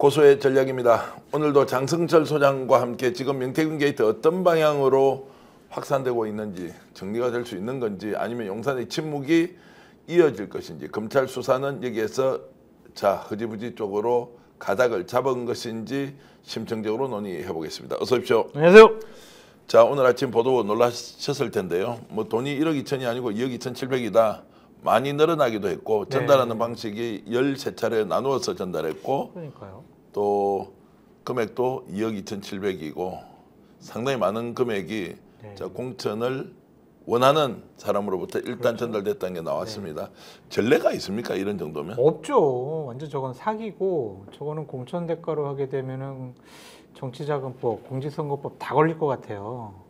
고소의 전략입니다. 오늘도 장승철 소장과 함께 지금 명태균 게이트 어떤 방향으로 확산되고 있는지 정리가 될 수 있는 건지 아니면 용산의 침묵이 이어질 것인지 검찰 수사는 여기에서 흐지부지 쪽으로 가닥을 잡은 것인지 심층적으로 논의해 보겠습니다. 어서 오십시오. 안녕하세요. 자, 오늘 아침 보도 놀라셨을 텐데요. 뭐 돈이 1억 2천이 아니고 2억 2,700이다. 많이 늘어나기도 했고 전달하는 방식이 13차례 나누어서 전달했고 그러니까요. 또 금액도 2억 2,700이고 상당히 많은 금액이 공천을 원하는 사람으로부터 일단 전달됐다는 게 나왔습니다. 전례가 있습니까? 이런 정도면? 없죠. 완전 저건 사기고 저거는 공천 대가로 하게 되면은 정치자금법, 공직선거법 다 걸릴 것 같아요.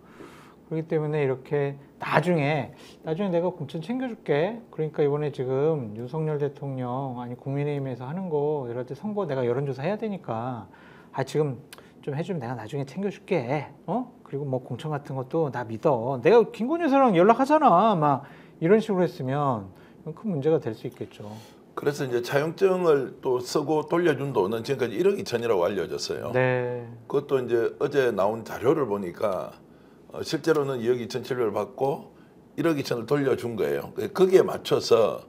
그렇기 때문에 이렇게 나중에 내가 공천 챙겨줄게. 그러니까 이번에 지금 윤석열 대통령 아니 국민의힘에서 하는 거 이럴 때 선거 내가 여론조사 해야 되니까 지금 좀 해주면 내가 나중에 챙겨줄게. 그리고 뭐 공천 같은 것도 나 믿어. 내가 김건희 여사랑 연락하잖아. 막 이런 식으로 했으면 큰 문제가 될 수 있겠죠. 그래서 이제 차용증을 또 쓰고 돌려준 돈은 지금까지 1억 2천이라고 알려졌어요. 네. 그것도 이제 어제 나온 자료를 보니까 실제로는 2억 2,700을 받고 1억 2천을 돌려준 거예요. 거기에 맞춰서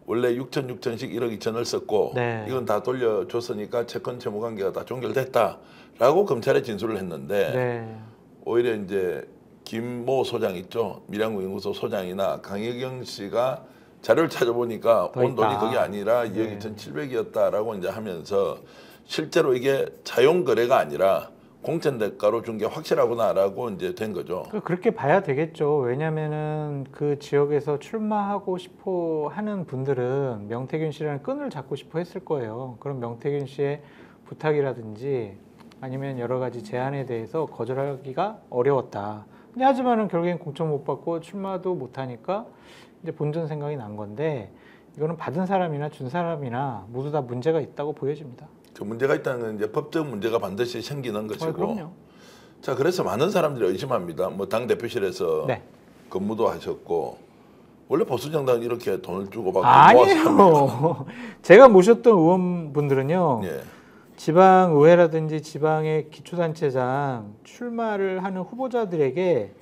원래 6천 6천씩 1억 2천을 썼고 이건 다 돌려줬으니까 채권 채무 관계가 다 종결됐다라고 검찰에 진술을 했는데 오히려 이제 김모 소장 있죠. 밀양구 연구소 소장이나 강혜경 씨가 자료를 찾아보니까 온 돈이 그게 아니라 2억 2,700이었다라고 이제 하면서 실제로 이게 차용 거래가 아니라 공천 대가로 준 게 확실하구나라고 이제 된 거죠. 그렇게 봐야 되겠죠. 왜냐면은 그 지역에서 출마하고 싶어 하는 분들은 명태균 씨라는 끈을 잡고 싶어 했을 거예요. 그럼 명태균 씨의 부탁이라든지 아니면 여러 가지 제안에 대해서 거절하기가 어려웠다. 근데 하지만은 결국엔 공천 못 받고 출마도 못 하니까 이제 본전 생각이 난 건데 이거는 받은 사람이나 준 사람이나 모두 다 문제가 있다고 보여집니다. 그 문제가 있다는 건 이제 법적 문제가 반드시 생기는 것이고. 그럼요. 자, 그래서 많은 사람들이 의심합니다. 뭐 당 대표실에서 근무도 하셨고 원래 보수 정당은 이렇게 돈을 주고 받고 아니에요. 제가 모셨던 의원분들은요. 지방의회라든지 지방의 기초단체장 출마를 하는 후보자들에게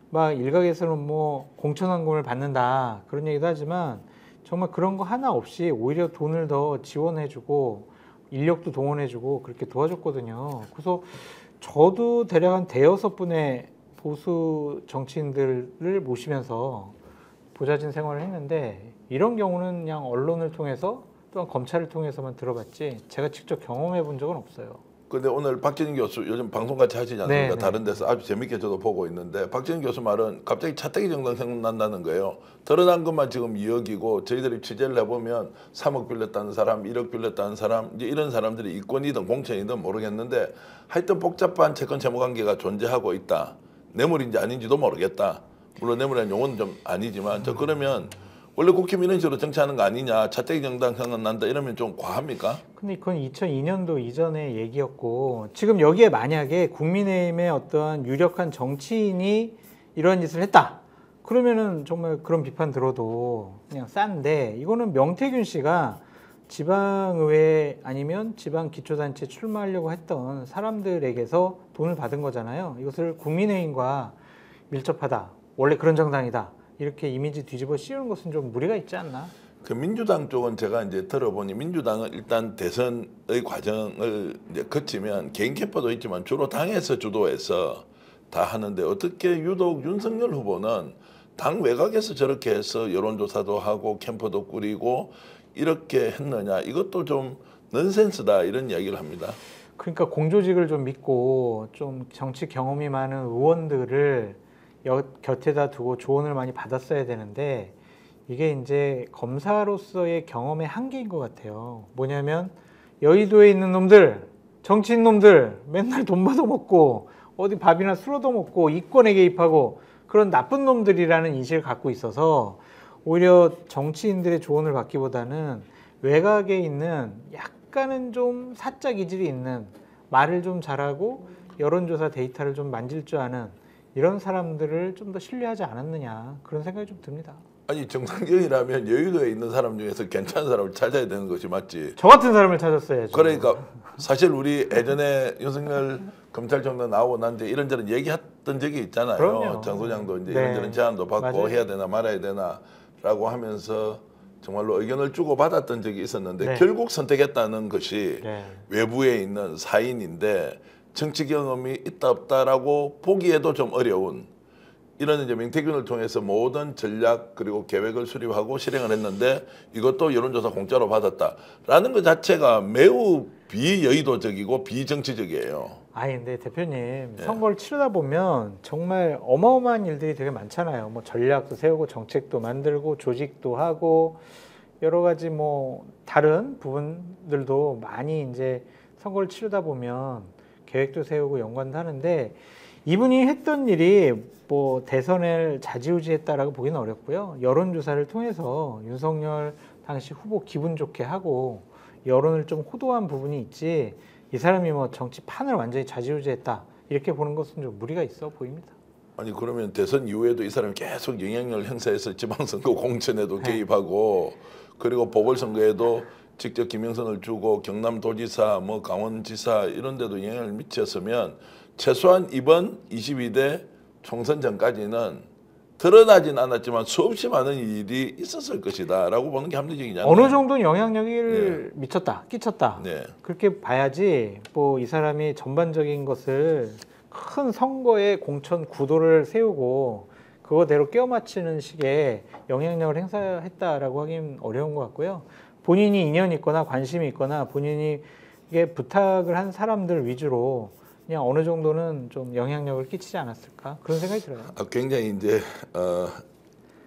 막 일각에서는 뭐 공천원금을 받는다 그런 얘기도 하지만 정말 그런 거 하나 없이 오히려 돈을 더 지원해주고 인력도 동원해주고 그렇게 도와줬거든요. 그래서 저도 대략 한 대여섯 분의 보수 정치인들을 모시면서 보좌진 생활을 했는데 이런 경우는 그냥 언론을 통해서 또한 검찰을 통해서만 들어봤지 제가 직접 경험해 본 적은 없어요. 근데 오늘 박진희 교수 요즘 방송 같이 하시지 않습니까? 다른 데서 아주 재밌게 저도 보고 있는데 박진희 교수 말은 갑자기 차떼기 정당 생각난다는 거예요. 드러난 것만 지금 2억이고 저희들이 취재를 해보면 3억 빌렸다는 사람, 1억 빌렸다는 사람 이제 이런 사람들이 이권이든 공천이든 모르겠는데 하여튼 복잡한 채권 채무 관계가 존재하고 있다. 뇌물인지 아닌지도 모르겠다. 물론 뇌물이라는 용어는 좀 아니지만 그러면 원래 국힘 이런 식으로 정치하는 거 아니냐, 차떼기 정당 생각난다 이러면 좀 과합니까? 근데 그건 2002년도 이전의 얘기였고 지금 여기에 만약에 국민의힘의 어떠한 유력한 정치인이 이런 짓을 했다 그러면은 정말 그런 비판 들어도 그냥 싼데 이거는 명태균 씨가 지방의회 아니면 지방기초단체 출마하려고 했던 사람들에게서 돈을 받은 거잖아요. 이것을 국민의힘과 밀접하다, 원래 그런 정당이다 이렇게 이미지 뒤집어 씌우는 것은 좀 무리가 있지 않나? 그 민주당 쪽은 제가 이제 들어보니 민주당은 일단 대선의 과정을 이제 거치면 개인 캠퍼도 있지만 주로 당에서 주도해서 다 하는데 어떻게 유독 윤석열 후보는 당 외곽에서 저렇게 해서 여론조사도 하고 캠퍼도 꾸리고 이렇게 했느냐 이것도 좀 넌센스다 이런 이야기를 합니다. 그러니까 공조직을 좀 믿고 좀 정치 경험이 많은 의원들을 곁에다 두고 조언을 많이 받았어야 되는데 이게 이제 검사로서의 경험의 한계인 것 같아요. 뭐냐면 여의도에 있는 놈들, 정치인 놈들 맨날 돈 받아먹고 어디 밥이나 술 얻어먹고 이권에 개입하고 그런 나쁜 놈들이라는 인식을 갖고 있어서 오히려 정치인들의 조언을 받기보다는 외곽에 있는 약간은 좀 사짜 기질이 있는 말을 좀 잘하고 여론조사 데이터를 좀 만질 줄 아는 이런 사람들을 좀 더 신뢰하지 않았느냐 그런 생각이 좀 듭니다. 아니 정상적이라면 여의도에 있는 사람 중에서 괜찮은 사람을 찾아야 되는 것이 맞지. 저 같은 사람을 찾았어야죠. 그러니까 사실 우리 예전에 윤석열 검찰총장 나오고 난 뒤에 이런저런 얘기했던 적이 있잖아요. 그럼요. 장 소장도 이제 네. 이런저런 제안도 받고 맞아요. 해야 되나 말아야 되나라고 하면서 정말로 의견을 주고 받았던 적이 있었는데 네. 결국 선택했다는 것이 네. 외부에 있는 사인인데 정치 경험이 있다 없다라고 보기에도 좀 어려운 이런 이제 명태균을 통해서 모든 전략 그리고 계획을 수립하고 실행을 했는데 이것도 여론조사 공짜로 받았다라는 것 자체가 매우 비여의도적이고 비정치적이에요. 아니 근데 대표님 선거를 치르다 보면 정말 어마어마한 일들이 되게 많잖아요. 뭐 전략도 세우고 정책도 만들고 조직도 하고 여러 가지 뭐 다른 부분들도 많이 이제 선거를 치르다 보면 계획도 세우고 연관도 하는데 이분이 했던 일이 뭐 대선을 좌지우지했다라고 보기는 어렵고요. 여론조사를 통해서 윤석열 당시 후보 기분 좋게 하고 여론을 좀 호도한 부분이 있지 이 사람이 뭐 정치판을 완전히 좌지우지했다 이렇게 보는 것은 좀 무리가 있어 보입니다. 아니 그러면 대선 이후에도 이 사람이 계속 영향력을 행사해서 지방선거 공천에도 개입하고 그리고 보궐선거에도 직접 김영선을 주고 경남도지사 뭐 강원지사 이런 데도 영향을 미쳤으면 최소한 이번 22대 총선 전까지는 드러나진 않았지만 수없이 많은 일이 있었을 것이다 라고 보는 게 합리적이지 않나요? 어느 정도는 영향력을 미쳤다, 끼쳤다. 네. 그렇게 봐야지 뭐 이 사람이 전반적인 것을 큰 선거의 공천 구도를 세우고 그거대로 끼워 맞추는 식의 영향력을 행사했다라고 하긴 어려운 것 같고요. 본인이 인연이 있거나 관심이 있거나 본인이 이게 부탁을 한 사람들 위주로 그냥 어느 정도는 좀 영향력을 끼치지 않았을까 그런 생각이 들어요. 굉장히 이제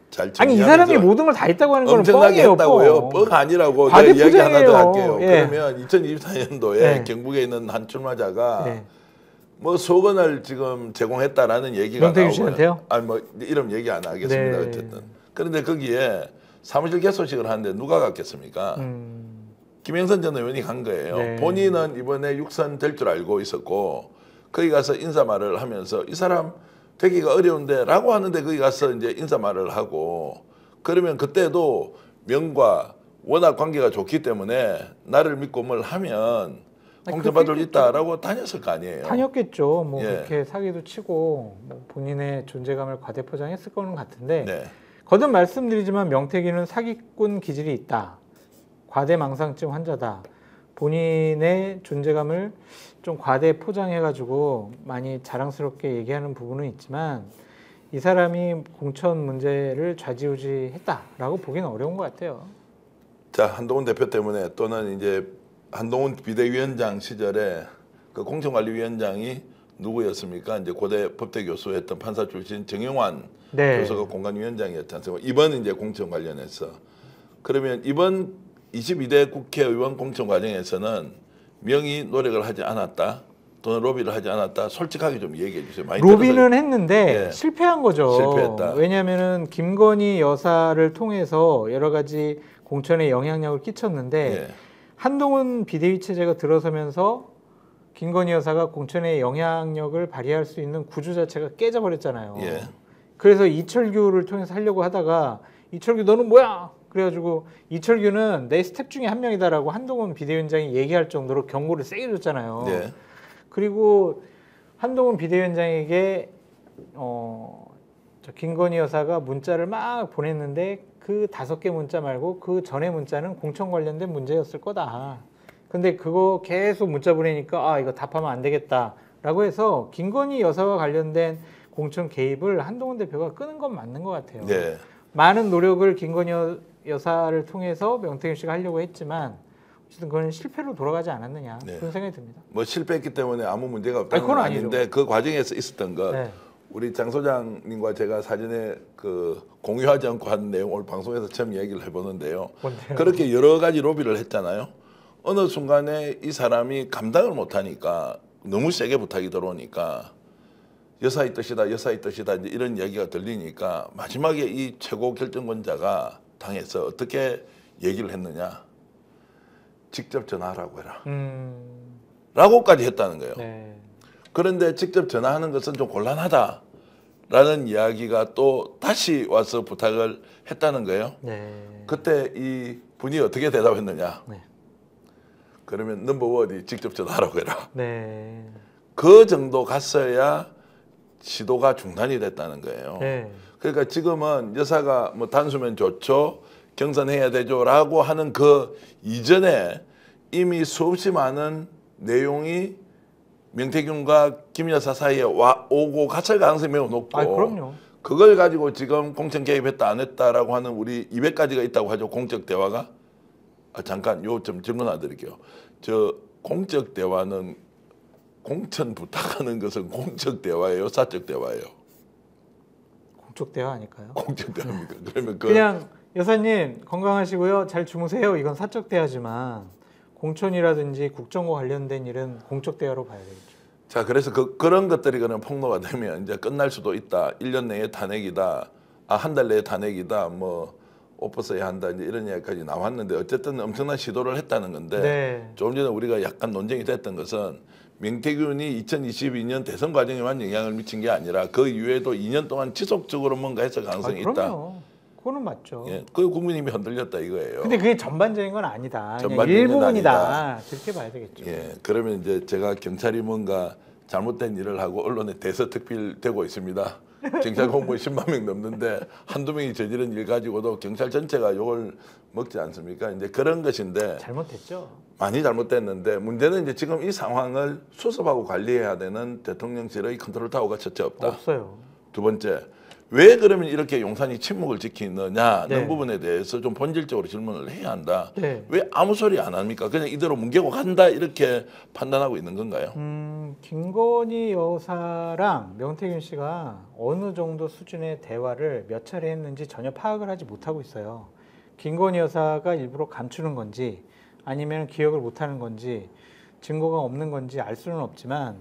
잘 아니 이 사람이 모든 걸 다 했다고 하는 건 엄청나게 뻥이에요. 했다고요. 뻥 아니라고 내가 과대 이야기 하나 더 포장이에요. 할게요. 예. 그러면 2024년도에 네. 경북에 있는 한 출마자가 네. 뭐 수억원을 지금 제공했다라는 얘기가 명태균 나오고요. 씨한테요? 아니 뭐 이름 얘기 안 하겠습니다. 네. 어쨌든 그런데 거기에 사무실 개소식을 하는데 누가 갔겠습니까? 김영선 전 의원이 간 거예요. 네. 본인은 이번에 육선 될 줄 알고 있었고 거기 가서 인사말을 하면서 이 사람 되기가 어려운데 라고 하는데 거기 가서 이제 인사말을 하고 그러면 그때도 명과 워낙 관계가 좋기 때문에 나를 믿고 뭘 하면 공천받을 수 있다라고 다녔을 거 아니에요. 다녔겠죠. 뭐 예. 그렇게 사기도 치고 뭐 본인의 존재감을 과대포장했을 거는 같은데 네. 거듭 말씀드리지만 명태균은 사기꾼 기질이 있다. 과대망상증 환자다. 본인의 존재감을 좀 과대 포장해가지고 많이 자랑스럽게 얘기하는 부분은 있지만 이 사람이 공천 문제를 좌지우지했다라고 보기는 어려운 것 같아요. 자, 한동훈 대표 때문에 또는 이제 한동훈 비대위원장 시절에 그 공천관리위원장이 누구였습니까? 이제 고대 법대 교수였던 판사 출신 정영환 네. 교수가 공관위원장이었지 않습니까? 이번 이제 공천 관련해서 그러면 이번 22대 국회의원 공천 과정에서는 명의 노력을 하지 않았다 또는 로비를 하지 않았다 솔직하게 좀 얘기해 주세요. 많이 로비는 들어서. 했는데 예. 실패한 거죠. 실패했다. 왜냐하면은 김건희 여사를 통해서 여러 가지 공천에 영향력을 끼쳤는데 예. 한동훈 비대위 체제가 들어서면서 김건희 여사가 공천에 영향력을 발휘할 수 있는 구조 자체가 깨져버렸잖아요. 예. 그래서 이철규를 통해서 하려고 하다가 이철규 너는 뭐야? 그래가지고 이철규는 내 스텝 중에 한 명이다라고 한동훈 비대위원장이 얘기할 정도로 경고를 세게 줬잖아요. 예. 그리고 한동훈 비대위원장에게 저 김건희 여사가 문자를 막 보냈는데 그 5개 문자 말고 그 전에 문자는 공천 관련된 문제였을 거다. 근데 그거 계속 문자 보내니까 아 이거 답하면 안 되겠다라고 해서 김건희 여사와 관련된 공천 개입을 한동훈 대표가 끄는 건 맞는 것 같아요. 네. 많은 노력을 김건희 여사를 통해서 명태균 씨가 하려고 했지만 어쨌든 그건 실패로 돌아가지 않았느냐 네. 그런 생각이 듭니다. 뭐 실패했기 때문에 아무 문제가 없다는 아니, 그건 건 아니죠. 아닌데 그 과정에서 있었던 것 네. 우리 장 소장님과 제가 사전에 그 공유하지 않고 한 내용 오늘 방송에서 처음 얘기를 해보는데요. 뭔데요? 그렇게 여러 가지 로비를 했잖아요. 어느 순간에 이 사람이 감당을 못하니까 너무 세게 부탁이 들어오니까 여사의 뜻이다, 여사의 뜻이다 이제 이런 이야기가 들리니까 마지막에 이 최고 결정권자가 당해서 어떻게 얘기를 했느냐. 직접 전화하라고 해라. 라고까지 했다는 거예요. 네. 그런데 직접 전화하는 것은 좀 곤란하다. 라는 이야기가 또 다시 와서 부탁을 했다는 거예요. 네. 그때 이 분이 어떻게 대답했느냐. 네. 그러면 넘버원이 직접 전화하라고 해라. 네. 그 정도 갔어야 시도가 중단이 됐다는 거예요. 네. 그러니까 지금은 여사가 뭐 단수면 좋죠, 경선해야 되죠라고 하는 그 이전에 이미 수없이 많은 내용이 명태균과 김 여사 사이에 오고 갔을 가능성이 매우 높고, 그럼요. 그걸 가지고 지금 공천 개입했다 안 했다라고 하는 우리 200가지가 있다고 하죠. 공적 대화가. 잠깐 요 좀 질문 하나 드릴게요. 저 공적 대화는 공천 부탁하는 것은 공적 대화예요, 사적 대화예요? 공적 대화 아닐까요? 공적 대화입니까? 그러면 그냥 여사님 건강하시고요, 잘 주무세요, 이건 사적 대화지만 공천이라든지 국정과 관련된 일은 공적 대화로 봐야 되겠죠. 자, 그래서 그런 것들이 그냥 폭로가 되면 이제 끝날 수도 있다. 1년 내에 탄핵이다. 한 달 내에 탄핵이다. 뭐 오퍼 써야 한다. 이제 이런 이야기까지 나왔는데 어쨌든 엄청난 시도를 했다는 건데, 네. 조금 전에 우리가 약간 논쟁이 됐던 것은 명태균이 2022년 대선 과정에만 영향을 미친 게 아니라 그 이후에도 2년 동안 지속적으로 뭔가 했을 가능성이 있다. 그럼요. 그거는 맞죠. 예, 그 국민님이 흔들렸다 이거예요. 근데 그게 전반적인 건 아니다. 전반적인 일부분이다. 그렇게 봐야 되겠죠. 예, 그러면 이제 제가 경찰이 뭔가 잘못된 일을 하고 언론에 대서특필되고 있습니다. 경찰 공무원 10만 명 넘는데 한두 명이 저지른 일 가지고도 경찰 전체가 욕을 먹지 않습니까? 이제 그런 것인데 잘못했죠. 많이 잘못됐는데, 문제는 이제 지금 이 상황을 수습하고 관리해야 되는 대통령실의 컨트롤 타워가 첫째 없다. 없어요. 두 번째, 왜 그러면 이렇게 용산이 침묵을 지키느냐는 네. 부분에 대해서 좀 본질적으로 질문을 해야 한다. 네. 왜 아무 소리 안 합니까? 그냥 이대로 뭉개고 간다 이렇게 판단하고 있는 건가요? 김건희 여사랑 명태균 씨가 어느 정도 수준의 대화를 몇 차례 했는지 전혀 파악을 하지 못하고 있어요. 김건희 여사가 일부러 감추는 건지 아니면 기억을 못하는 건지 증거가 없는 건지 알 수는 없지만,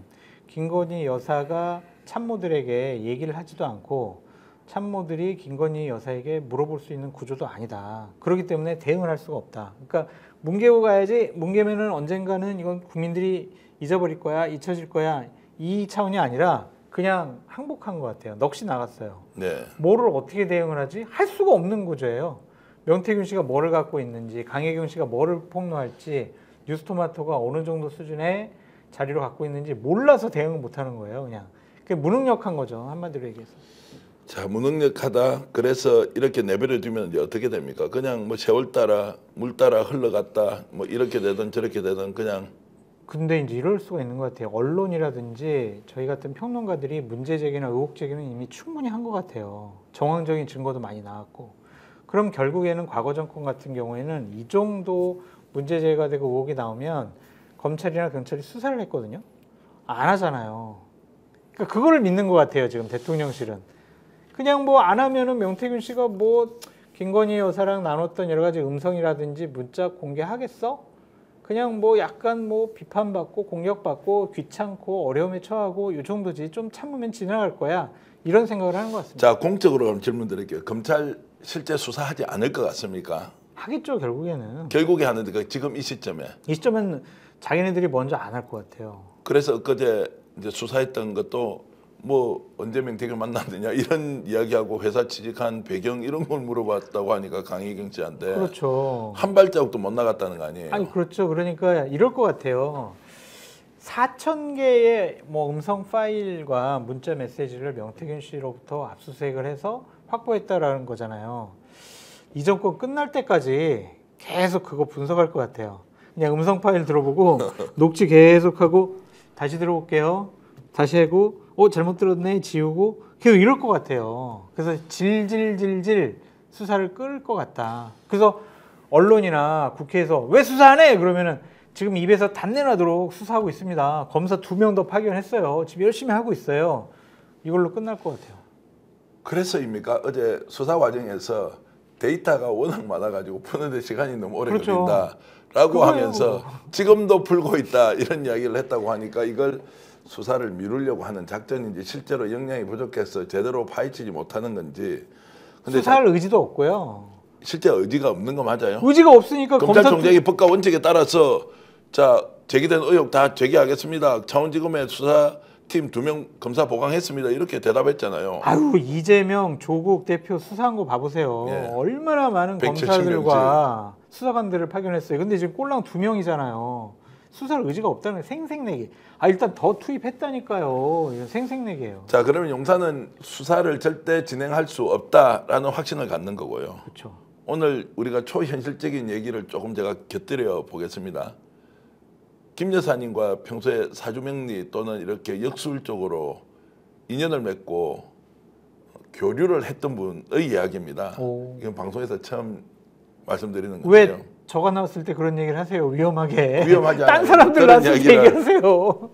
김건희 여사가 참모들에게 얘기를 하지도 않고 참모들이 김건희 여사에게 물어볼 수 있는 구조도 아니다. 그렇기 때문에 대응을 할 수가 없다. 그러니까 뭉개고 가야지, 뭉개면은 언젠가는 이건 국민들이 잊어버릴 거야, 잊혀질 거야, 이 차원이 아니라 그냥 항복한 것 같아요. 넋이 나갔어요. 네. 뭐를 어떻게 대응을 하지? 할 수가 없는 구조예요. 명태균 씨가 뭐를 갖고 있는지, 강혜경 씨가 뭐를 폭로할지, 뉴스토마토가 어느 정도 수준의 자리로 갖고 있는지 몰라서 대응을 못하는 거예요. 그냥 그게 무능력한 거죠, 한마디로 얘기해서. 자, 무능력하다. 그래서 이렇게 내버려 두면 이제 어떻게 됩니까? 그냥 뭐 세월 따라 물 따라 흘러갔다. 뭐 이렇게 되든 저렇게 되든 그냥. 근데 이제 이럴 수가 있는 것 같아요. 언론이라든지 저희 같은 평론가들이 문제 제기나 의혹 제기는 이미 충분히 한 것 같아요. 정황적인 증거도 많이 나왔고. 그럼 결국에는 과거 정권 같은 경우에는 이 정도 문제 제기가 되고 의혹이 나오면 검찰이나 경찰이 수사를 했거든요. 안 하잖아요. 그러니까 그거를 믿는 것 같아요, 지금 대통령실은. 그냥 뭐 안 하면은 명태균 씨가 뭐 김건희 여사랑 나눴던 여러 가지 음성이라든지 문자 공개하겠어? 그냥 뭐 약간 뭐 비판받고 공격받고 귀찮고 어려움에 처하고 이 정도지, 좀 참으면 지나갈 거야, 이런 생각을 하는 것 같습니다. 자, 공적으로 그럼 질문 드릴게요. 검찰 실제 수사하지 않을 것 같습니까? 하겠죠, 결국에는. 결국에 하는데 지금 이 시점에. 이 시점은 자기네들이 먼저 안 할 것 같아요. 그래서 엊그제 이제 수사했던 것도 뭐 언제 명태균 만났느냐 이런 이야기하고 회사 취직한 배경 이런 걸 물어봤다고 하니까 강희경 씨한테. 그렇죠. 한 발자국도 못 나갔다는 거 아니에요? 아니 그렇죠. 그러니까 이럴 것 같아요. 4,000개의 뭐 음성 파일과 문자 메시지를 명태균 씨로부터 압수수색을 해서 확보했다라는 거잖아요. 이 정권 끝날 때까지 계속 그거 분석할 것 같아요. 그냥 음성 파일 들어보고 녹취 계속하고 다시 들어볼게요. 다시 하고 잘못 들었네, 지우고 계속 이럴 것 같아요. 그래서 질질질질 수사를 끌 것 같다. 그래서 언론이나 국회에서 왜 수사 안 해? 그러면은 지금 입에서 단내 나도록 수사하고 있습니다. 검사 2명 더 파견했어요. 지금 열심히 하고 있어요. 이걸로 끝날 것 같아요. 그래서입니까? 어제 수사 과정에서 데이터가 워낙 많아가지고 푸는데 시간이 너무 오래 그렇죠. 걸린다라고 하면서 지금도 풀고 있다 이런 이야기를 했다고 하니까 이걸 수사를 미루려고 하는 작전인지 실제로 역량이 부족해서 제대로 파헤치지 못하는 건지. 근데 수사할 의지도 없고요. 실제 의지가 없는 거 맞아요? 의지가 없으니까 검찰총장이 법과 원칙에 따라서 자 제기된 의혹 다 제기하겠습니다. 창원지검의 수사팀 팀 2명 검사 보강했습니다. 이렇게 대답했잖아요. 아유 이재명 조국 대표 수사한 거 봐보세요. 예. 얼마나 많은 170 검사들과 수사관들을 파견했어요. 근데 지금 꼴랑 2명이잖아요. 수사할 의지가 없다는 게 생색내기. 일단 더 투입했다니까요. 이건 생색내기예요. 자, 그러면 용산은 수사를 절대 진행할 수 없다라는 확신을 갖는 거고요. 그렇죠. 오늘 우리가 초현실적인 얘기를 조금 제가 곁들여 보겠습니다. 김 여사님과 평소에 사주명리 또는 이렇게 역술적으로 인연을 맺고 교류를 했던 분의 이야기입니다. 오. 이건 방송에서 처음 말씀드리는 왜 건데요. 저가 나왔을 때 그런 얘기를 하세요? 위험하게. 위험하지 딴 않아요. 사람들 그런 나왔을 때 이야기를 얘기하세요.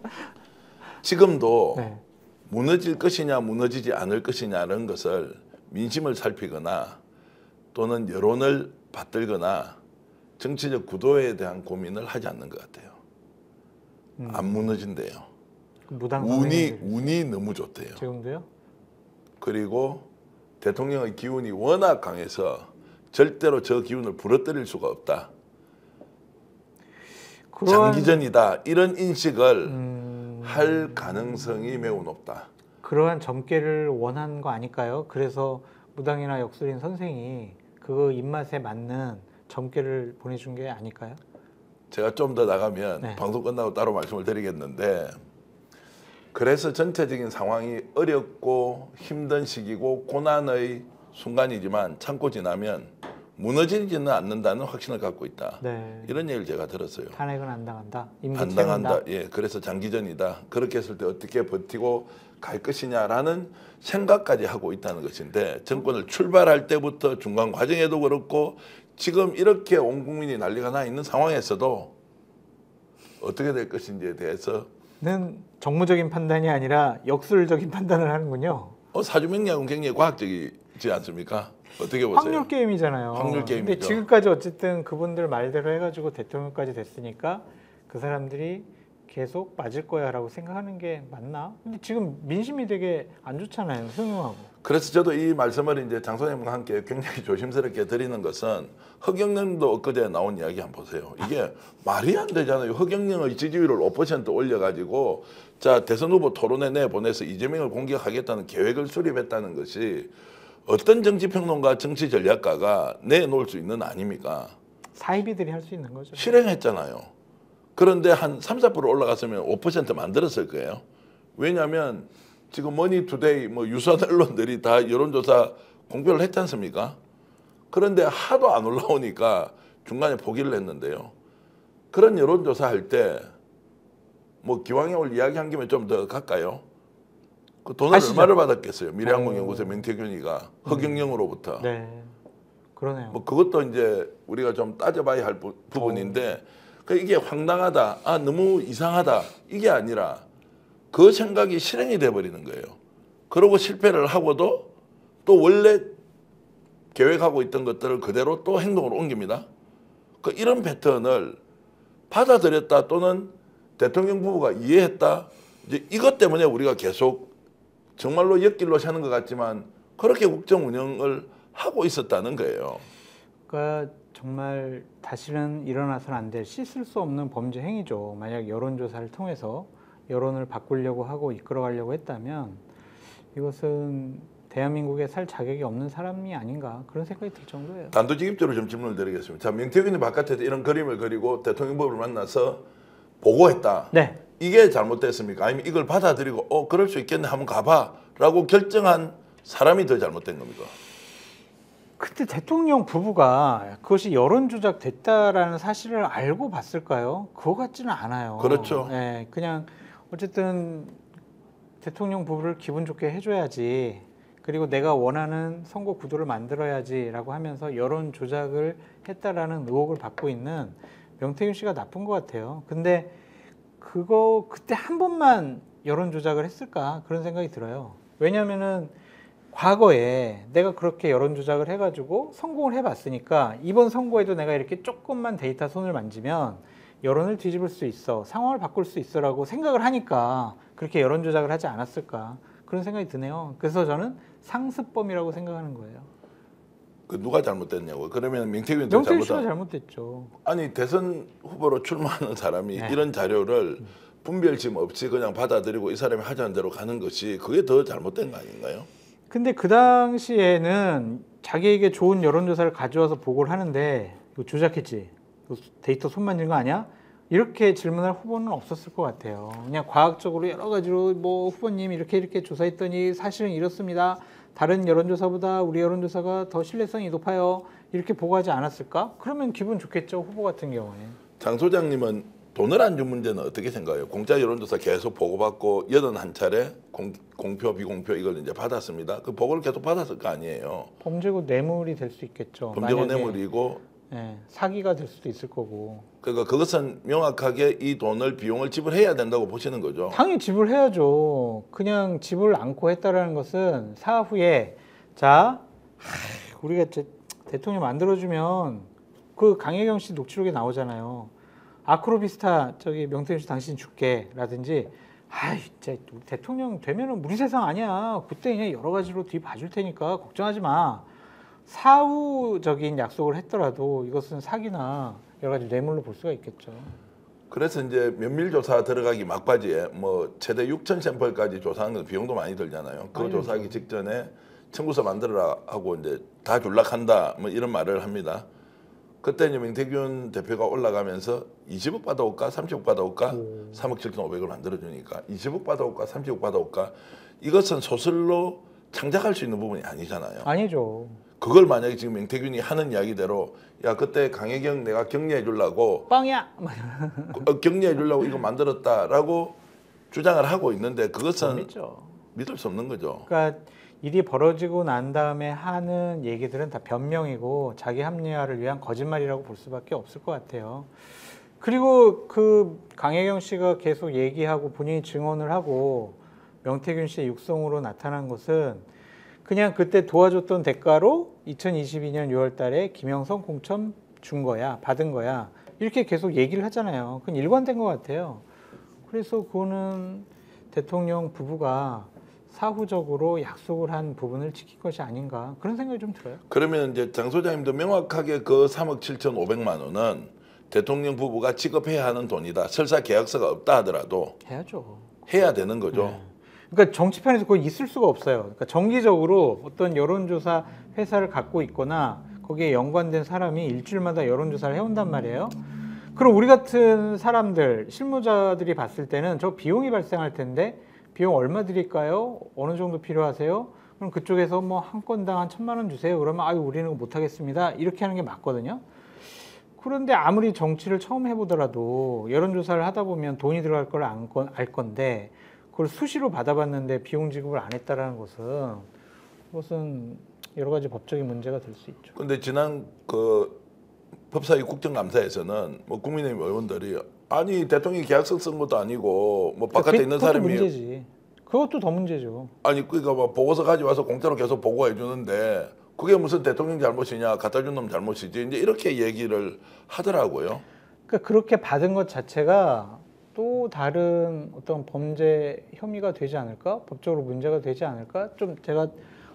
지금도 네. 무너질 것이냐 무너지지 않을 것이냐는 것을 민심을 살피거나 또는 여론을 받들거나 정치적 구도에 대한 고민을 하지 않는 것 같아요. 안 무너진대요. 무당 운이 너무 좋대요. 지금도요? 그리고 대통령의 기운이 워낙 강해서 절대로 저 기운을 부러뜨릴 수가 없다. 장기전이다. 이런 인식을 할 가능성이 매우 높다. 그러한 점괘를 원한 거 아닐까요? 그래서 무당이나 역술인 선생이 그 입맛에 맞는 점괘를 보내준 게 아닐까요? 제가 좀 더 나가면 네. 방송 끝나고 따로 말씀을 드리겠는데 그래서 전체적인 상황이 어렵고 힘든 시기고 고난의 순간이지만 참고 지나면 무너지지는 않는다는 확신을 갖고 있다. 네. 이런 얘기를 제가 들었어요. 탄핵은 안 당한다. 임기 안 채운다. 당한다. 예, 그래서 장기전이다. 그렇게 했을 때 어떻게 버티고 갈 것이냐라는 생각까지 하고 있다는 것인데 정권을 출발할 때부터 중간 과정에도 그렇고 지금 이렇게 온 국민이 난리가 나 있는 상황에서도 어떻게 될 것인지에 대해서는 정무적인 판단이 아니라 역술적인 판단을 하는군요. 사주명리학은 굉장히 과학적이지 않습니까? 어떻게 보세요? 확률 게임이잖아요. 확률 게임이죠. 근데 지금까지 어쨌든 그분들 말대로 해가지고 대통령까지 됐으니까 그 사람들이 계속 맞을 거야라고 생각하는 게 맞나? 근데 지금 민심이 되게 안 좋잖아요. 흉흉하고. 그래서 저도 이 말씀을 이제 장 선생님과 함께 굉장히 조심스럽게 드리는 것은 허경영도 엊그제 나온 이야기 한번 보세요. 이게 말이 안 되잖아요. 허경영의 지지율을 5% 올려가지고 자 대선 후보 토론회 내보내서 이재명을 공격하겠다는 계획을 수립했다는 것이 어떤 정치평론가 정치전략가가 내놓을 수 있는 아닙니까? 사이비들이 할 수 있는 거죠. 실행했잖아요. 그런데 한 3, 4% 올라갔으면 5% 만들었을 거예요. 왜냐하면 지금 머니투데이 뭐 유사한 언론들이 다 여론조사 공표를 했지 않습니까? 그런데 하도 안 올라오니까 중간에 포기를 했는데요. 그런 여론조사 할 때 뭐 기왕에 오늘 이야기한 김에 좀 더 갈까요? 그 돈을 하시죠. 얼마를 받았겠어요? 미래항공연구소 명태균이가 허경영으로부터. 네, 그러네요. 뭐 그것도 이제 우리가 좀 따져봐야 할 부분인데 이게 황당하다, 너무 이상하다 이게 아니라 그 생각이 실행이 돼버리는 거예요. 그러고 실패를 하고도 또 원래 계획하고 있던 것들을 그대로 또 행동으로 옮깁니다. 이런 패턴을 받아들였다 또는 대통령 부부가 이해했다. 이제 이것 때문에 우리가 계속 정말로 옆길로 사는 것 같지만 그렇게 국정 운영을 하고 있었다는 거예요. 그러니까 정말 다시는 일어나서는 안 될 씻을 수 없는 범죄 행위죠. 만약 여론조사를 통해서 여론을 바꾸려고 하고 이끌어가려고 했다면 이것은 대한민국에 살 자격이 없는 사람이 아닌가 그런 생각이 들 정도예요. 단도직입적으로 좀 질문을 드리겠습니다. 자, 명태균이 바깥에서 이런 그림을 그리고 대통령 부부를 만나서 보고했다. 네. 이게 잘못됐습니까? 아니면 이걸 받아들이고 그럴 수 있겠네 한번 가봐라고 결정한 사람이 더 잘못된 겁니까? 그때 대통령 부부가 그것이 여론 조작 됐다라는 사실을 알고 봤을까요? 그거 같지는 않아요. 그렇죠. 네, 그냥 어쨌든 대통령 부부를 기분 좋게 해줘야지. 그리고 내가 원하는 선거 구도를 만들어야지라고 하면서 여론 조작을 했다라는 의혹을 받고 있는 명태균 씨가 나쁜 것 같아요. 근데 그때 한 번만 여론 조작을 했을까 그런 생각이 들어요. 왜냐하면은 과거에 내가 그렇게 여론 조작을 해가지고 성공을 해봤으니까 이번 선거에도 내가 이렇게 조금만 데이터 손을 만지면 여론을 뒤집을 수 있어, 상황을 바꿀 수 있어라고 생각을 하니까 그렇게 여론 조작을 하지 않았을까 그런 생각이 드네요. 그래서 저는 상습범이라고 생각하는 거예요. 누가 잘못됐냐고. 그러면 명태균이 명태균 씨가 잘못됐죠. 아니 대선 후보로 출마하는 사람이 네. 이런 자료를 분별심 없이 그냥 받아들이고 이 사람이 하자는 대로 가는 것이 그게 더 잘못된 거 아닌가요? 근데 그 당시에는 자기에게 좋은 여론조사를 가져와서 보고를 하는데 이거 조작했지? 이거 데이터 손 만진 거 아니야? 이렇게 질문할 후보는 없었을 것 같아요. 그냥 과학적으로 여러 가지로 뭐 후보님 이렇게 조사했더니 사실은 이렇습니다. 다른 여론조사보다 우리 여론조사가 더 신뢰성이 높아요. 이렇게 보고하지 않았을까? 그러면 기분 좋겠죠, 후보 같은 경우에. 장 소장님은 돈을 안 준 문제는 어떻게 생각해요? 공짜 여론조사 계속 보고받고 81차례 공표 비공표 이걸 이제 받았습니다. 그 보고를 계속 받았을 거 아니에요. 범죄고 뇌물이 될 수 있겠죠. 범죄고 만약에, 뇌물이고 사기가 될 수도 있을 거고. 그러니까 그것은 명확하게 이 돈을 비용을 지불해야 된다고 보시는 거죠. 당연히 지불해야죠. 그냥 지불을 않고 했다라는 것은 사후에 자 우리가 대통령 만들어주면 그 강혜경 씨 녹취록에 나오잖아요. 아크로비스타 저기 명태균 씨 당신 줄게라든지 아이 진짜 우리 대통령 되면은 우리 세상 아니야. 그때 그냥 여러 가지로 뒤 봐줄 테니까 걱정하지 마. 사후적인 약속을 했더라도 이것은 사기나 여러 가지 뇌물로 볼 수가 있겠죠. 그래서 이제 면밀조사 들어가기 막바지에 뭐 최대 6천 샘플까지 조사하는 건 비용도 많이 들잖아요. 그 조사하기 직전에 청구서 만들어라 하고 이제 다 줄락한다 뭐 이런 말을 합니다. 그때 이제 명태균 대표가 올라가면서 20억 받아올까 30억 받아올까 3억 7,500을 만들어주니까 20억 받아올까 30억 받아올까 이것은 소설로 창작할 수 있는 부분이 아니잖아요. 아니죠. 그걸 만약에 지금 명태균이 하는 이야기대로 야 그때 강혜경 내가 격려해 주려고 빵이야. 격려해 주려고 이거 만들었다라고 주장을 하고 있는데 그것은 믿을 수 없는 거죠. 그러니까 일이 벌어지고 난 다음에 하는 얘기들은 다 변명이고 자기 합리화를 위한 거짓말이라고 볼 수밖에 없을 것 같아요. 그리고 그 강혜경 씨가 계속 얘기하고 본인이 증언을 하고 명태균 씨의 육성으로 나타난 것은 그냥 그때 도와줬던 대가로 2022년 6월 달에 김영선 공천 준 거야, 받은 거야. 이렇게 계속 얘기를 하잖아요. 그건 일관된 것 같아요. 그래서 그거는 대통령 부부가 사후적으로 약속을 한 부분을 지킬 것이 아닌가 그런 생각이 좀 들어요. 그러면 이제 장 소장님도 명확하게 그 3억 7,500만 원은 대통령 부부가 지급해야 하는 돈이다. 설사 계약서가 없다 하더라도 해야죠. 해야 되는 거죠. 네. 그러니까 정치판에서 그거 있을 수가 없어요. 그러니까 정기적으로 어떤 여론조사 회사를 갖고 있거나 거기에 연관된 사람이 일주일마다 여론조사를 해온단 말이에요. 그럼 우리 같은 사람들, 실무자들이 봤을 때는 저 비용이 발생할 텐데 비용 얼마 드릴까요? 어느 정도 필요하세요? 그럼 그쪽에서 뭐 한 건당 한 1,000만 원 주세요. 그러면 아유 우리는 못 하겠습니다. 이렇게 하는 게 맞거든요. 그런데 아무리 정치를 처음 해보더라도 여론조사를 하다 보면 돈이 들어갈 걸 알 건데 그걸 수시로 받아봤는데 비용 지급을 안 했다라는 것은 여러 가지 법적인 문제가 될 수 있죠. 그런데 지난 그 법사위 국정감사에서는 뭐 국민의힘 의원들이 아니 대통령이 계약서 쓴 것도 아니고 뭐 바깥에 있는 사람이 문제지. 그것도 더 문제죠. 아니 그러니까 뭐 보고서 가져와서 공짜로 계속 보고해 주는데 그게 무슨 대통령 잘못이냐 갖다 준 놈 잘못이지 이제 이렇게 얘기를 하더라고요. 그러니까 그렇게 받은 것 자체가 또 다른 어떤 범죄 혐의가 되지 않을까? 법적으로 문제가 되지 않을까? 좀 제가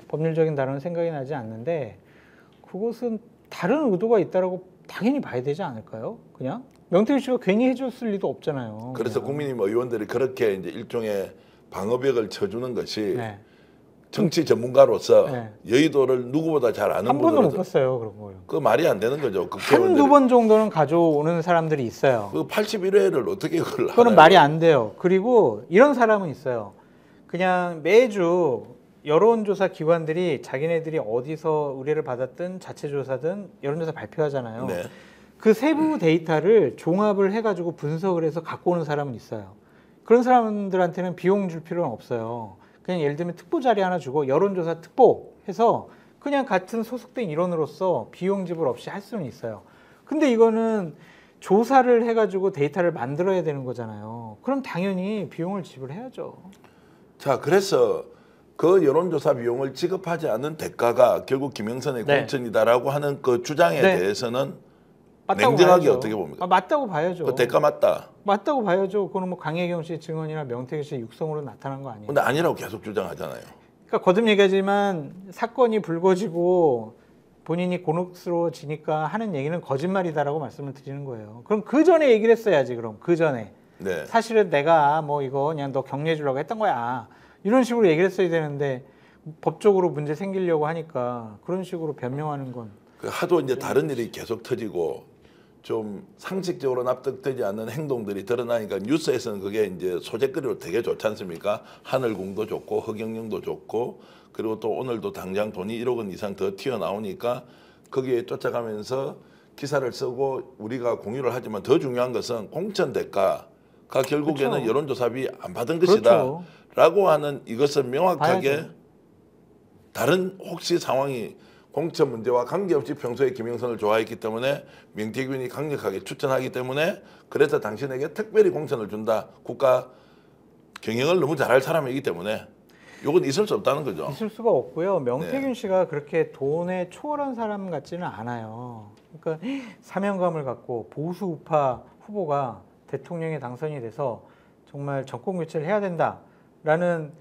법률적인 단어는 생각이 나지 않는데 그것은 다른 의도가 있다라고 당연히 봐야 되지 않을까요? 그냥 명태균 씨가 괜히 해줬을 리도 없잖아요. 그래서 그냥. 국민의힘 의원들이 그렇게 이제 일종의 방어벽을 쳐주는 것이 네. 정치 전문가로서 네. 여의도를 누구보다 잘 아는 한 번도 못 분으로서 봤어요 그런 거요. 그 말이 안 되는 거죠. 한두 번 정도는 가져오는 사람들이 있어요. 그 81회를 어떻게 그걸 그거는 알아요? 말이 안 돼요. 그리고 이런 사람은 있어요. 그냥 매주 여론조사 기관들이 자기네들이 어디서 의뢰를 받았든 자체조사든 여론조사 발표하잖아요. 네. 그 세부 데이터를 종합을 해가지고 분석을 해서 갖고 오는 사람은 있어요. 그런 사람들한테는 비용 줄 필요는 없어요. 그냥 예를 들면 특보 자리 하나 주고 여론조사 특보 해서 그냥 같은 소속된 일원으로서 비용 지불 없이 할 수는 있어요. 근데 이거는 조사를 해가지고 데이터를 만들어야 되는 거잖아요. 그럼 당연히 비용을 지불해야죠. 자, 그래서 그 여론조사 비용을 지급하지 않는 대가가 결국 김영선의 네. 공천이다라고 하는 그 주장에 네. 대해서는 맞다고 냉정하게 봐야죠. 어떻게 봅니까? 맞다고 봐야죠. 그 대가 맞다. 맞다고 봐야죠. 그거는 뭐 강혜경 씨 증언이나 명태균 씨 육성으로 나타난 거 아니에요. 근데 아니라고 계속 주장하잖아요. 그러니까 거듭 얘기하지만 사건이 불거지고 본인이 곤혹스러워지니까 하는 얘기는 거짓말이다라고 말씀을 드리는 거예요. 그럼 그 전에 얘기를 했어야지. 그럼 그 전에 네. 사실은 내가 뭐 이거 그냥 너 격려해 주려고 했던 거야. 이런 식으로 얘기를 했어야 되는데 법적으로 문제 생기려고 하니까 그런 식으로 변명하는 건 하도 이제 다른 일이 계속 터지고 좀 상식적으로 납득되지 않는 행동들이 드러나니까 뉴스에서는 그게 이제 소재거리로 되게 좋지 않습니까? 하늘궁도 좋고 허경영도 좋고 그리고 또 오늘도 당장 돈이 1억 원 이상 더 튀어나오니까 거기에 쫓아가면서 기사를 쓰고 우리가 공유를 하지만 더 중요한 것은 공천 대가가 결국에는 그렇죠. 여론조사비 안 받은 그렇죠. 것이다 라고 하는 이것은 명확하게 봐야죠. 다른 혹시 상황이 공천 문제와 관계없이 평소에 김영선을 좋아했기 때문에 명태균이 강력하게 추천하기 때문에 그래서 당신에게 특별히 공천을 준다. 국가 경영을 너무 잘할 사람이기 때문에 이건 있을 수 없다는 거죠. 있을 수가 없고요. 명태균 씨가 그렇게 돈에 초월한 사람 같지는 않아요. 그러니까 사명감을 갖고 보수 우파 후보가 대통령에 당선이 돼서 정말 정권 교체를 해야 된다라는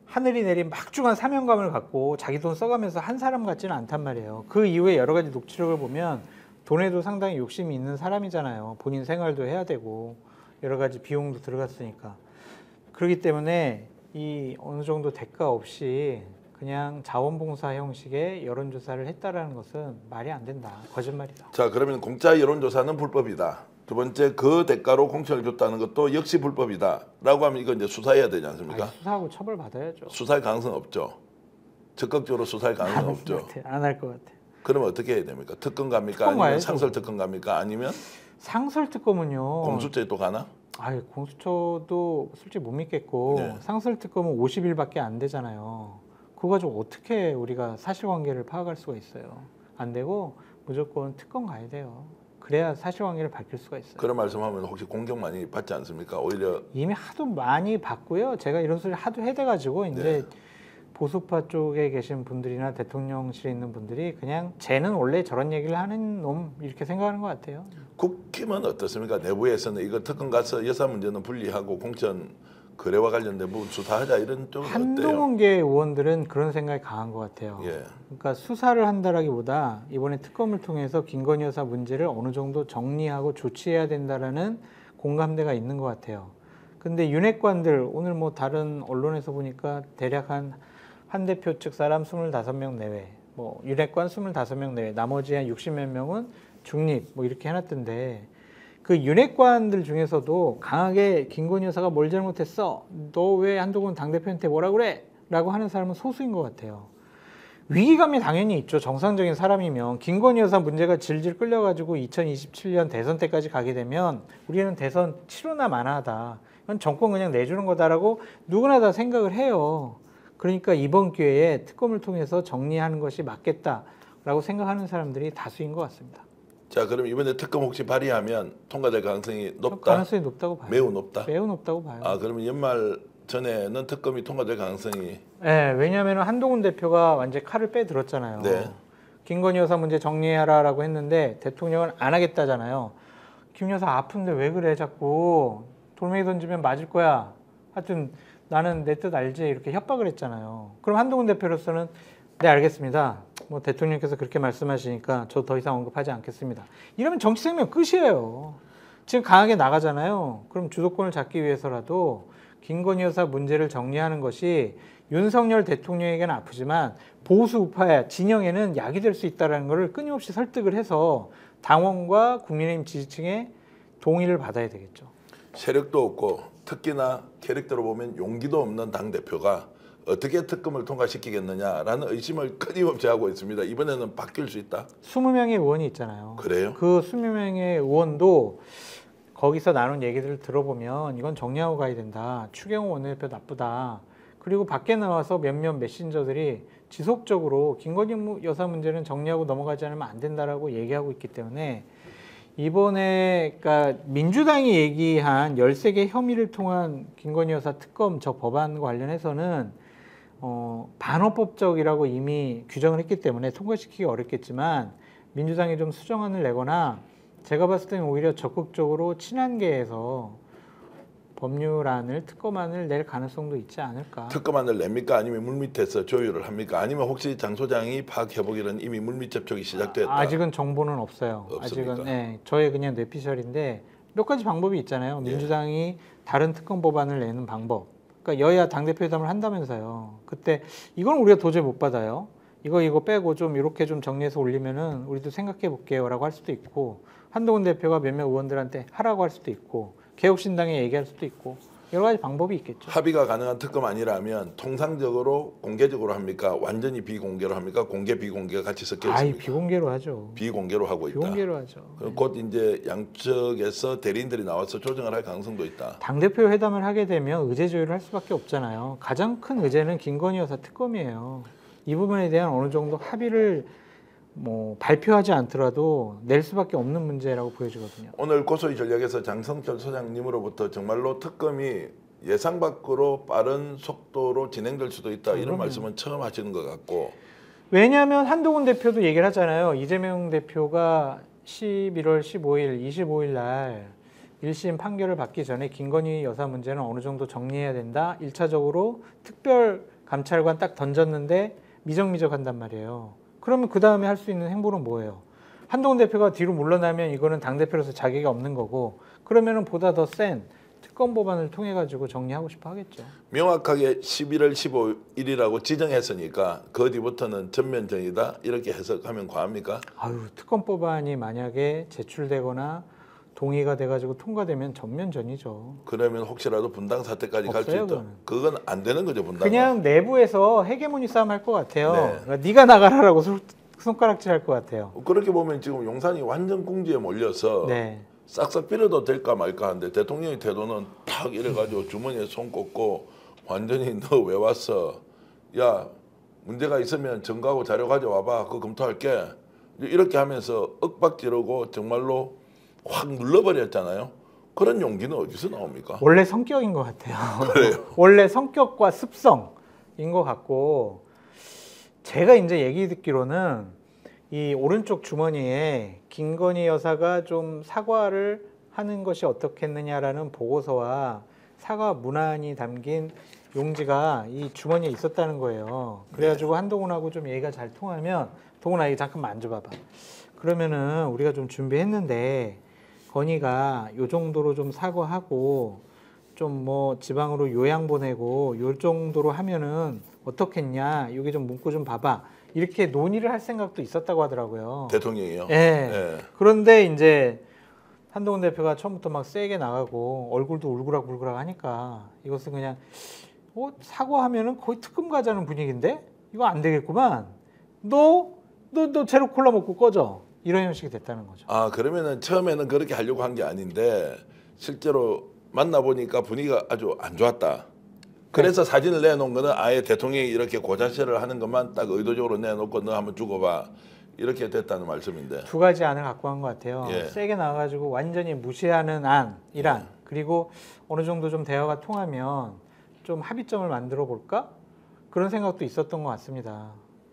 하늘이 내린 막중한 사명감을 갖고 자기 돈 써가면서 한 사람 같지는 않단 말이에요. 그 이후에 여러 가지 녹취록을 보면 돈에도 상당히 욕심이 있는 사람이잖아요. 본인 생활도 해야 되고 여러 가지 비용도 들어갔으니까. 그렇기 때문에 이 어느 정도 대가 없이 그냥 자원봉사 형식의 여론조사를 했다라는 것은 말이 안 된다. 거짓말이다. 자, 그러면 공짜 여론조사는 불법이다. 두 번째, 그 대가로 공천을 줬다는 것도 역시 불법이다라고 하면 이건 이제 수사해야 되지 않습니까? 아니, 수사하고 처벌 받아야죠. 수사할 가능성 없죠. 적극적으로 수사할 가능성 없죠. 안 할 것 같아. 그러면 어떻게 해야 됩니까? 특검 갑니까? 특검 아니면 가야죠. 상설 특검 갑니까? 아니면 상설 특검은요. 공수처에 또 가나? 아유, 공수처도 솔직히 못 믿겠고 네. 상설 특검은 50일밖에 안 되잖아요. 그거 가지고 어떻게 우리가 사실관계를 파악할 수가 있어요? 안 되고 무조건 특검 가야 돼요. 그래야 사실관계를 밝힐 수가 있어요. 그런 말씀하면 혹시 공격 많이 받지 않습니까? 오히려 이미 하도 많이 받고요. 제가 이런 소리 하도 해대가지고 이제 네. 보수파 쪽에 계신 분들이나 대통령실에 있는 분들이 그냥 쟤는 원래 저런 얘기를 하는 놈 이렇게 생각하는 것 같아요. 국힘은 어떻습니까? 내부에서는 이거 특검 가서 여사 문제는 분리하고 공천 거래와 관련된 부분 수사하자 이런 쪽은 어때요? 한동훈계 의원들은 그런 생각이 강한 것 같아요. 예. 그러니까 수사를 한다라기보다 이번에 특검을 통해서 김건희 여사 문제를 어느 정도 정리하고 조치해야 된다라는 공감대가 있는 것 같아요. 근데 윤핵관들 오늘 뭐 다른 언론에서 보니까 대략 한 대표 측 사람 25명 내외, 뭐 윤핵관 25명 내외, 나머지 한 60몇 명은 중립 뭐 이렇게 해놨던데 그 윤핵관들 중에서도 강하게 김건희 여사가 뭘 잘못했어? 너 왜 한동훈 당대표한테 뭐라 그래? 라고 하는 사람은 소수인 것 같아요. 위기감이 당연히 있죠. 정상적인 사람이면. 김건희 여사 문제가 질질 끌려가지고 2027년 대선 때까지 가게 되면 우리는 대선 치르나 마나하다. 이건 정권 그냥 내주는 거다라고 누구나 다 생각을 해요. 그러니까 이번 기회에 특검을 통해서 정리하는 것이 맞겠다라고 생각하는 사람들이 다수인 것 같습니다. 자, 그럼 이번에 특검 혹시 발의하면 통과될 가능성이 높다? 가능성이 높다고 봐요. 매우 높다? 매우 높다고 봐요. 아, 그러면 연말 전에는 특검이 통과될 가능성이 네, 왜냐하면 한동훈 대표가 완전 칼을 빼들었잖아요. 네. 김건희 여사 문제 정리해라라고 했는데 대통령은 안 하겠다잖아요. 김 여사 아픈데 왜 그래 자꾸 돌멩이 던지면 맞을 거야. 하여튼 나는 내 뜻 알지 이렇게 협박을 했잖아요. 그럼 한동훈 대표로서는 네 알겠습니다. 뭐 대통령께서 그렇게 말씀하시니까 저 더 이상 언급하지 않겠습니다. 이러면 정치 생명 끝이에요. 지금 강하게 나가잖아요. 그럼 주도권을 잡기 위해서라도 김건희 여사 문제를 정리하는 것이 윤석열 대통령에게는 아프지만 보수 우파의 진영에는 약이 될 수 있다는 것을 끊임없이 설득을 해서 당원과 국민의힘 지지층의 동의를 받아야 되겠죠. 세력도 없고 특히나 캐릭터로 보면 용기도 없는 당대표가 어떻게 특검을 통과시키겠느냐라는 의심을 끊임없이 하고 있습니다. 이번에는 바뀔 수 있다? 20명의 의원이 있잖아요. 그래요? 그 20명의 의원도 거기서 나눈 얘기들을 들어보면 이건 정리하고 가야 된다. 추경호 원내대표 나쁘다. 그리고 밖에 나와서 몇몇 메신저들이 지속적으로 김건희 여사 문제는 정리하고 넘어가지 않으면 안 된다라고 얘기하고 있기 때문에 이번에 그러니까 민주당이 얘기한 13개 혐의를 통한 김건희 여사 특검 저 법안과 관련해서는 반헌법적이라고 이미 규정을 했기 때문에 통과시키기 어렵겠지만 민주당이 좀 수정안을 내거나 제가 봤을 때는 오히려 적극적으로 친한계에서 법률안을 특검안을 낼 가능성도 있지 않을까. 특검안을 냅니까? 아니면 물밑에서 조율을 합니까? 아니면 혹시 장 소장이 파악해보기로는 이미 물밑 접촉이 시작됐다? 아직은 정보는 없어요. 없습니까? 아직은 네, 저의 그냥 뇌피셜인데 몇 가지 방법이 있잖아요. 민주당이 다른 특검 법안을 내는 방법. 그러니까 여야 당대표 회담을 한다면서요. 그때 이건 우리가 도저히 못 받아요. 이거 빼고 좀 이렇게 좀 정리해서 올리면은 우리도 생각해 볼게요라고 할 수도 있고, 한동훈 대표가 몇몇 의원들한테 하라고 할 수도 있고, 개혁신당에 얘기할 수도 있고, 여러 가지 방법이 있겠죠. 합의가 가능한 특검 아니라면 통상적으로 공개적으로 합니까? 완전히 비공개로 합니까? 공개 비공개가 같이 섞여 있습니까? 아이, 비공개로 하죠. 비공개로 하고 있다. 비공개로 하죠. 곧 이제 양측에서 대리인들이 나와서 조정을 할 가능성도 있다. 당대표 회담을 하게 되면 의제 조율을 할 수밖에 없잖아요. 가장 큰 의제는 김건희 여사 특검이에요. 이 부분에 대한 어느 정도 합의를 뭐 발표하지 않더라도 낼 수밖에 없는 문제라고 보여지거든요. 오늘 고소의 전략에서 장성철 소장님으로부터 정말로 특검이 예상 밖으로 빠른 속도로 진행될 수도 있다, 이런 말씀은 처음 하시는 것 같고, 왜냐하면 한동훈 대표도 얘기를 하잖아요. 이재명 대표가 11월 15일, 25일 날 1심 판결을 받기 전에 김건희 여사 문제는 어느 정도 정리해야 된다. 1차적으로 특별감찰관 딱 던졌는데 미적미적 한단 말이에요. 그러면 그 다음에 할 수 있는 행보는 뭐예요? 한동훈 대표가 뒤로 물러나면 이거는 당대표로서 자격이 없는 거고, 그러면은 보다 더 센 특검 법안을 통해 가지고 정리하고 싶어 하겠죠. 명확하게 11월 15일이라고 지정했으니까 그 뒤부터는 전면전이다, 이렇게 해석하면 과합니까? 아유, 특검 법안이 만약에 제출되거나 동의가 돼가지고 통과되면 전면전이죠. 그러면 혹시라도 분당 사태까지 갈 수 없어요, 있다. 그건 안 되는 거죠, 분당. 그냥 내부에서 헤게모니 싸움 할 것 같아요. 네. 그러니까 네가 나가라라고 손가락질 할 것 같아요. 그렇게 보면 지금 용산이 완전 궁지에 몰려서 네. 싹싹 빌어도 될까 말까 하는데, 대통령의 태도는 탁 이래가지고 주머니에 손 꽂고 완전히 너 왜 왔어? 야, 문제가 있으면 증거하고 자료 가져와봐. 그거 검토할게. 이렇게 하면서 윽박지르고 정말로 확 눌러버렸잖아요. 그런 용기는 어디서 나옵니까? 원래 성격인 것 같아요. 그래요. 원래 성격과 습성인 것 같고, 제가 이제 얘기 듣기로는 이 오른쪽 주머니에 김건희 여사가 좀 사과를 하는 것이 어떻겠느냐라는 보고서와 사과 문안이 담긴 용지가 이 주머니에 있었다는 거예요. 그래가지고 한동훈하고 좀 얘기가 잘 통하면, 동훈아 이거 잠깐 만져봐봐. 그러면은 우리가 좀 준비했는데 건희가 요 정도로 좀 사과하고 좀 뭐 지방으로 요양 보내고 요 정도로 하면은 어떻겠냐, 여기 좀 문구 좀 봐봐, 이렇게 논의를 할 생각도 있었다고 하더라고요. 대통령이요? 예. 네. 그런데 이제 한동훈 대표가 처음부터 막 세게 나가고 얼굴도 울그락불그락 하니까 이것은 그냥 사과하면은 거의 특검 가자는 분위기인데 이거 안 되겠구만. 너 제로 콜라 먹고 꺼져. 이런 형식이 됐다는 거죠. 아, 그러면은 처음에는 그렇게 하려고 한 게 아닌데 실제로 만나보니까 분위기가 아주 안 좋았다. 그래서 사진을 내놓은 거는 아예 대통령이 이렇게 고자세를 하는 것만 딱 의도적으로 내놓고 너 한번 죽어봐, 이렇게 됐다는 말씀인데. 두 가지 안을 갖고 간 것 같아요. 예. 세게 나와가지고 완전히 무시하는 안이란, 그리고 어느 정도 좀 대화가 통하면 좀 합의점을 만들어 볼까? 그런 생각도 있었던 것 같습니다.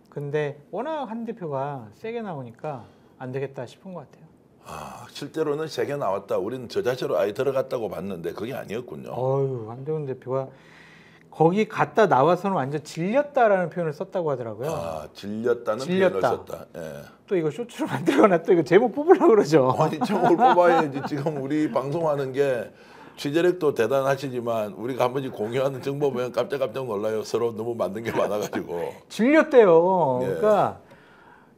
근데 워낙 한 대표가 세게 나오니까 안 되겠다 싶은 것 같아요. 아, 실제로는 세게 나왔다. 우리는 저 자체로 아예 들어갔다고 봤는데 그게 아니었군요. 어휴, 한동훈 대표가 거기 갔다 나와서는 완전 질렸다라는 표현을 썼다고 하더라고요. 아, 질렸다는 질렸다. 표현을 썼다. 예. 또 이거 쇼츠로 만들거나 또 이거 제목 뽑으려고 그러죠. 아니, 제목을 뽑아야지. 지금 우리 방송하는 게 취재력도 대단하시지만 우리가 한 번씩 공유하는 정보 보면 깜짝깜짝 놀라요. 서로 너무 만든 게 많아가지고. 질렸대요. 예. 그러니까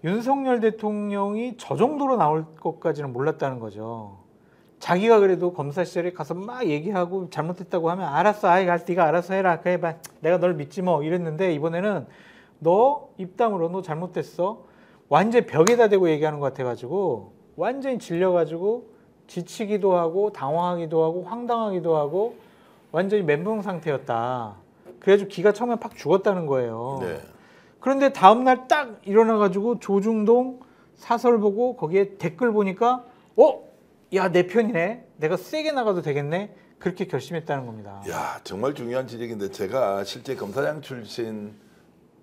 윤석열 대통령이 저 정도로 나올 것까지는 몰랐다는 거죠. 자기가 그래도 검사 시절에 가서 막 얘기하고 잘못했다고 하면 알았어, 아이 네가 알아서 해라, 그래 봐, 내가 널 믿지 뭐, 이랬는데 이번에는 너 입담으로 너 잘못됐어, 완전 벽에다 대고 얘기하는 것 같아가지고 완전히 질려가지고 지치기도 하고 당황하기도 하고 황당하기도 하고 완전히 멘붕 상태였다. 그래가지고 기가 처음에 팍 죽었다는 거예요. 네. 그런데 다음날 딱 일어나가지고 조중동 사설 보고 거기에 댓글 보니까 야, 내 편이네, 내가 세게 나가도 되겠네, 그렇게 결심했다는 겁니다. 야, 정말 중요한 지적인데 제가 실제 검사장 출신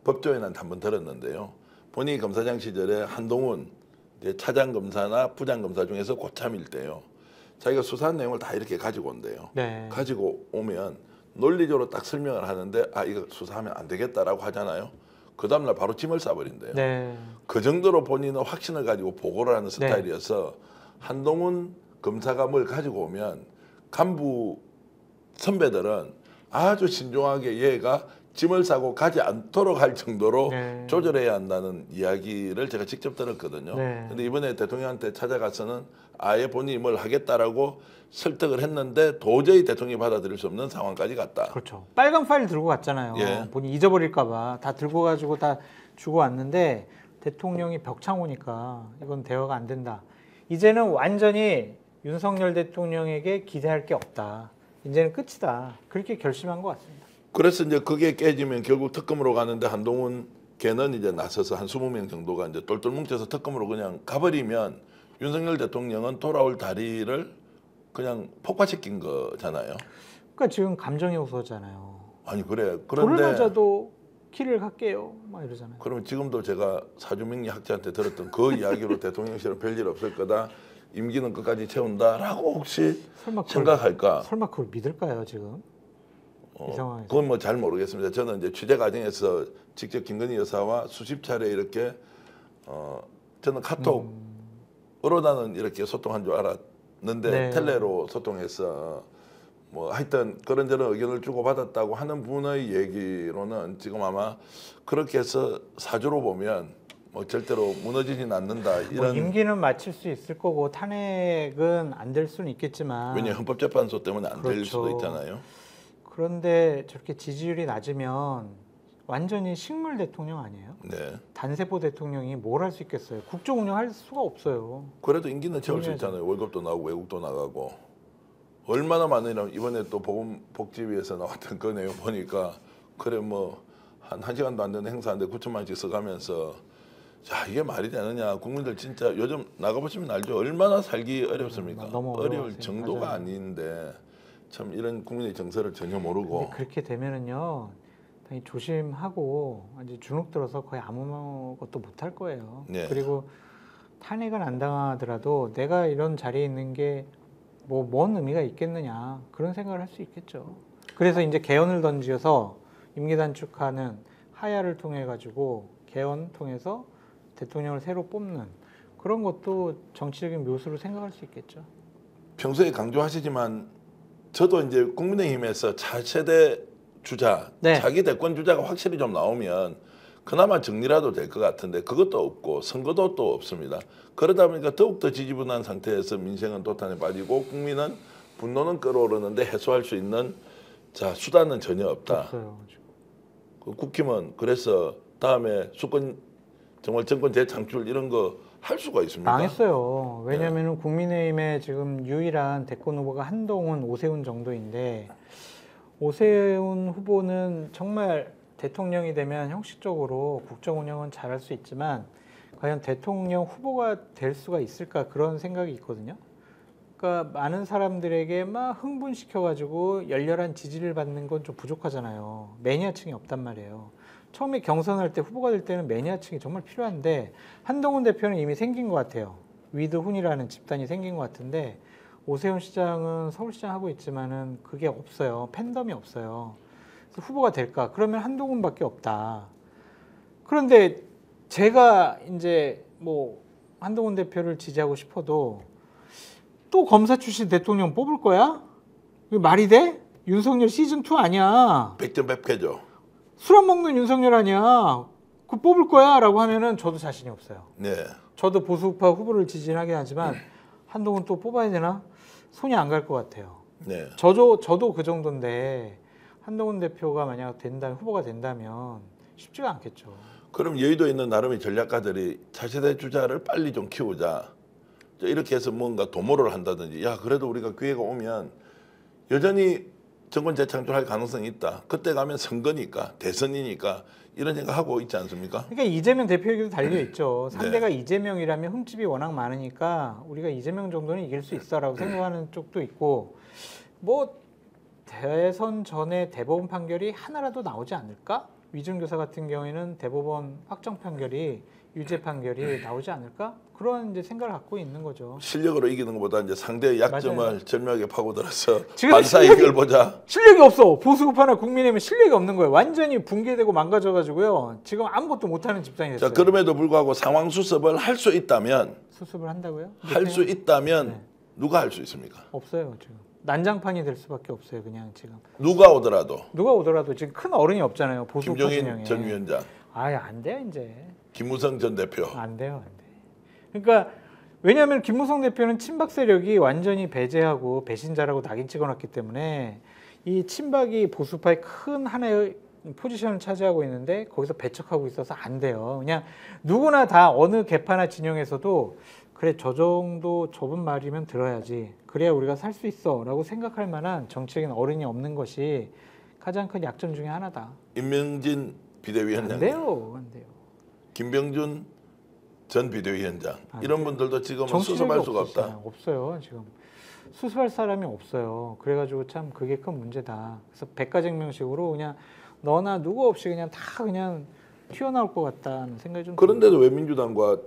법조인한테 한번 들었는데요. 본인이 검사장 시절에 한동훈 차장 검사나 부장 검사 중에서 고참일 때요, 자기가 수사한 내용을 다 이렇게 가지고 온대요. 네. 가지고 오면 논리적으로 딱 설명을 하는데 아, 이거 수사하면 안 되겠다라고 하잖아요. 그 다음날 바로 짐을 싸버린대요. 네. 그 정도로 본인은 확신을 가지고 보고를 하는 스타일이어서 한동훈 검사가 뭘 가지고 오면 간부 선배들은 아주 신중하게 얘가 짐을 싸고 가지 않도록 할 정도로 네. 조절해야 한다는 이야기를 제가 직접 들었거든요. 네. 근데 이번에 대통령한테 찾아가서는 아예 본인이 뭘 하겠다라고 설득을 했는데 도저히 대통령이 받아들일 수 없는 상황까지 갔다. 그렇죠. 빨간 파일 들고 갔잖아요. 예. 본인 잊어버릴까봐 다 들고 가지고 다 주고 왔는데 대통령이 벽창 오니까 이건 대화가 안 된다. 이제는 완전히 윤석열 대통령에게 기대할 게 없다. 이제는 끝이다. 그렇게 결심한 것 같습니다. 그래서 이제 그게 깨지면 결국 특검으로 가는데 한동훈 걔는 이제 나서서 한 20명 정도가 이제 똘똘 뭉쳐서 특검으로 그냥 가버리면 윤석열 대통령은 돌아올 다리를 그냥 폭파시킨 거잖아요. 그러니까 지금 감정이 호소잖아요. 아니 그래. 돌을 그런데 맞아도 키를 갈게요. 막 이러잖아요. 그러면 지금도 제가 사주명리 학자한테 들었던 그 이야기로 대통령실은 별일 없을 거다. 임기는 끝까지 채운다라고 혹시 생각할까? 설마 그걸 믿을까요 지금? 이 상황에서. 그건 뭐 잘 모르겠습니다. 저는 이제 취재 과정에서 직접 김건희 여사와 수십 차례 이렇게 저는 카톡으로나는 이렇게 소통한 줄 알았는데 네. 텔레로 소통해서 뭐 하여튼 그런저런 의견을 주고받았다고 하는 분의 얘기로는 지금 아마 그렇게 해서 사주로 보면 뭐 절대로 무너지진 않는다 이런. 뭐 임기는 마칠 수 있을 거고 탄핵은 안 될 수는 있겠지만. 왜냐 헌법재판소 때문에 안 될 그렇죠. 수도 있잖아요. 그런데 저렇게 지지율이 낮으면 완전히 식물 대통령 아니에요? 네. 단세포 대통령이 뭘 할 수 있겠어요? 국정 운영할 수가 없어요. 그래도 임기는 채울 수 있잖아요. 월급도 나오고 외국도 나가고. 얼마나 많으냐면 이번에 또 보건복지위에서 나왔던 그 내용 보니까 그래 뭐 한 시간도 안 되는 행사인데 9천만 원씩 써가면서 자 이게 말이 되느냐. 국민들 진짜 요즘 나가보시면 알죠. 얼마나 살기 어렵습니까? 너무 어려울 어려웠어요. 정도가 맞아요. 아닌데 참 이런 국민의 정서를 전혀 모르고. 근데 그렇게 되면은요, 당연히 조심하고 이제 주눅 들어서 거의 아무것도 못할 거예요. 네. 그리고 탄핵은 안 당하더라도 내가 이런 자리에 있는 게 뭐 뭔 의미가 있겠느냐 그런 생각을 할 수 있겠죠. 그래서 이제 개헌을 던져서 임기 단축하는 하야를 통해 가지고 개헌 통해서 대통령을 새로 뽑는 그런 것도 정치적인 묘수로 생각할 수 있겠죠. 평소에 강조하시지만 저도 이제 국민의힘에서 차세대 주자, 네. 자기 대권 주자가 확실히 좀 나오면 그나마 정리라도 될 것 같은데 그것도 없고 선거도 또 없습니다. 그러다 보니까 더욱더 지지분한 상태에서 민생은 도탄에 빠지고 국민은 분노는 끌어오르는데 해소할 수 있는 자 수단은 전혀 없다. 없어요. 그 국힘은 그래서 다음에 수권 정말 정권 재창출 이런 거 할 수가 있습니까? 망했어요. 왜냐하면 국민의힘의 지금 유일한 대권 후보가 한동훈, 오세훈 정도인데 오세훈 후보는 정말 대통령이 되면 형식적으로 국정 운영은 잘할 수 있지만 과연 대통령 후보가 될 수가 있을까 그런 생각이 있거든요. 그러니까 많은 사람들에게 막 흥분시켜가지고 열렬한 지지를 받는 건 좀 부족하잖아요. 매니아층이 없단 말이에요. 처음에 경선할 때 후보가 될 때는 매니아층이 정말 필요한데 한동훈 대표는 이미 생긴 것 같아요. 위드훈이라는 집단이 생긴 것 같은데 오세훈 시장은 서울시장 하고 있지만은 그게 없어요. 팬덤이 없어요. 그래서 후보가 될까? 그러면 한동훈밖에 없다. 그런데 제가 이제 뭐 한동훈 대표를 지지하고 싶어도 또 검사 출신 대통령 뽑을 거야? 이게 말이 돼? 윤석열 시즌2 아니야. 백전백패죠. 술 안 먹는 윤석열 아니야. 그 뽑을 거야 라고 하면은 저도 자신이 없어요. 네. 저도 보수파 후보를 지지하긴 하지만 한동훈 또 뽑아야 되나? 손이 안 갈 것 같아요. 네. 저도 그 정도인데 한동훈 대표가 만약 후보가 된다면 쉽지가 않겠죠. 그럼 여의도에 있는 나름의 전략가들이 차세대 주자를 빨리 좀 키우자. 이렇게 해서 뭔가 도모를 한다든지 야 그래도 우리가 기회가 오면 여전히 정권 재창출할 가능성이 있다. 그때 가면 선거니까 대선이니까 이런 생각하고 있지 않습니까? 그러니까 이재명 대표에게도 달려있죠. 네. 상대가 이재명이라면 흠집이 워낙 많으니까 우리가 이재명 정도는 이길 수 있어라고 생각하는 쪽도 있고 뭐 대선 전에 대법원 판결이 하나라도 나오지 않을까? 위준교사 같은 경우에는 대법원 확정 판결이 유죄 판결이 나오지 않을까? 그런 이제 생각을 갖고 있는 거죠. 실력으로 이기는 것보다 이제 상대의 약점을 맞아요. 절묘하게 파고들어서 지금 반사 이걸 보자. 실력이 없어. 보수급파나 국민의힘은 실력이 없는 거예요. 완전히 붕괴되고 망가져가지고요. 지금 아무것도 못하는 집단이 됐어요. 자 그럼에도 불구하고 상황 수습을 할 수 있다면 수습을 한다고요? 할 수 있다면 네. 누가 할 수 있습니까? 없어요 지금. 난장판이 될 수밖에 없어요 그냥 지금. 누가 오더라도 지금 큰 어른이 없잖아요. 보수파 김종인 진영에. 전 위원장, 아예 안 돼요 이제. 김무성 전 대표. 안 돼요, 안 돼. 그러니까 왜냐하면 김무성 대표는 친박 세력이 완전히 배제하고 배신자라고 낙인 찍어놨기 때문에 이 친박이 보수파의 큰 하나의 포지션을 차지하고 있는데 거기서 배척하고 있어서 안 돼요. 그냥 누구나 다 어느 개파나 진영에서도 그래 저 정도 좁은 말이면 들어야지. 그래야 우리가 살 수 있어라고 생각할 만한 정치적인 어른이 없는 것이 가장 큰 약점 중에 하나다. 임명진 비대위원장. 안 돼요, 안 돼요. 김병준 전 비대위원장 이런 분들도 지금은 수습할 수가 없다. 없어요 지금. 수습할 사람이 없어요. 그래가지고 참 그게 큰 문제다. 그래서 백가쟁명식으로 그냥 너나 누구 없이 그냥 다 그냥 튀어나올 것 같다는 생각이 좀. 그런데도 왜 민주당과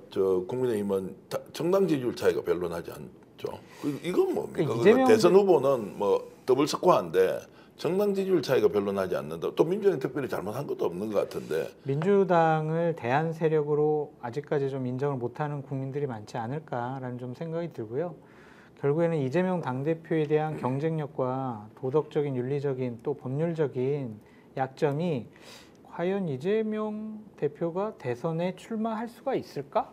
국민의힘은 정당 지지율 차이가 별로 나지 않죠? 이건 뭡니까? 이재명 대선 후보는 뭐 더블 스코어인데 정당 지지율 차이가 별로 나지 않는다. 또 민주당이 특별히 잘못한 것도 없는 것 같은데. 민주당을 대안 세력으로 아직까지 좀 인정을 못하는 국민들이 많지 않을까라는 좀 생각이 들고요. 결국에는 이재명 당대표에 대한 경쟁력과 도덕적인 윤리적인 또 법률적인 약점이 과연 이재명 대표가 대선에 출마할 수가 있을까?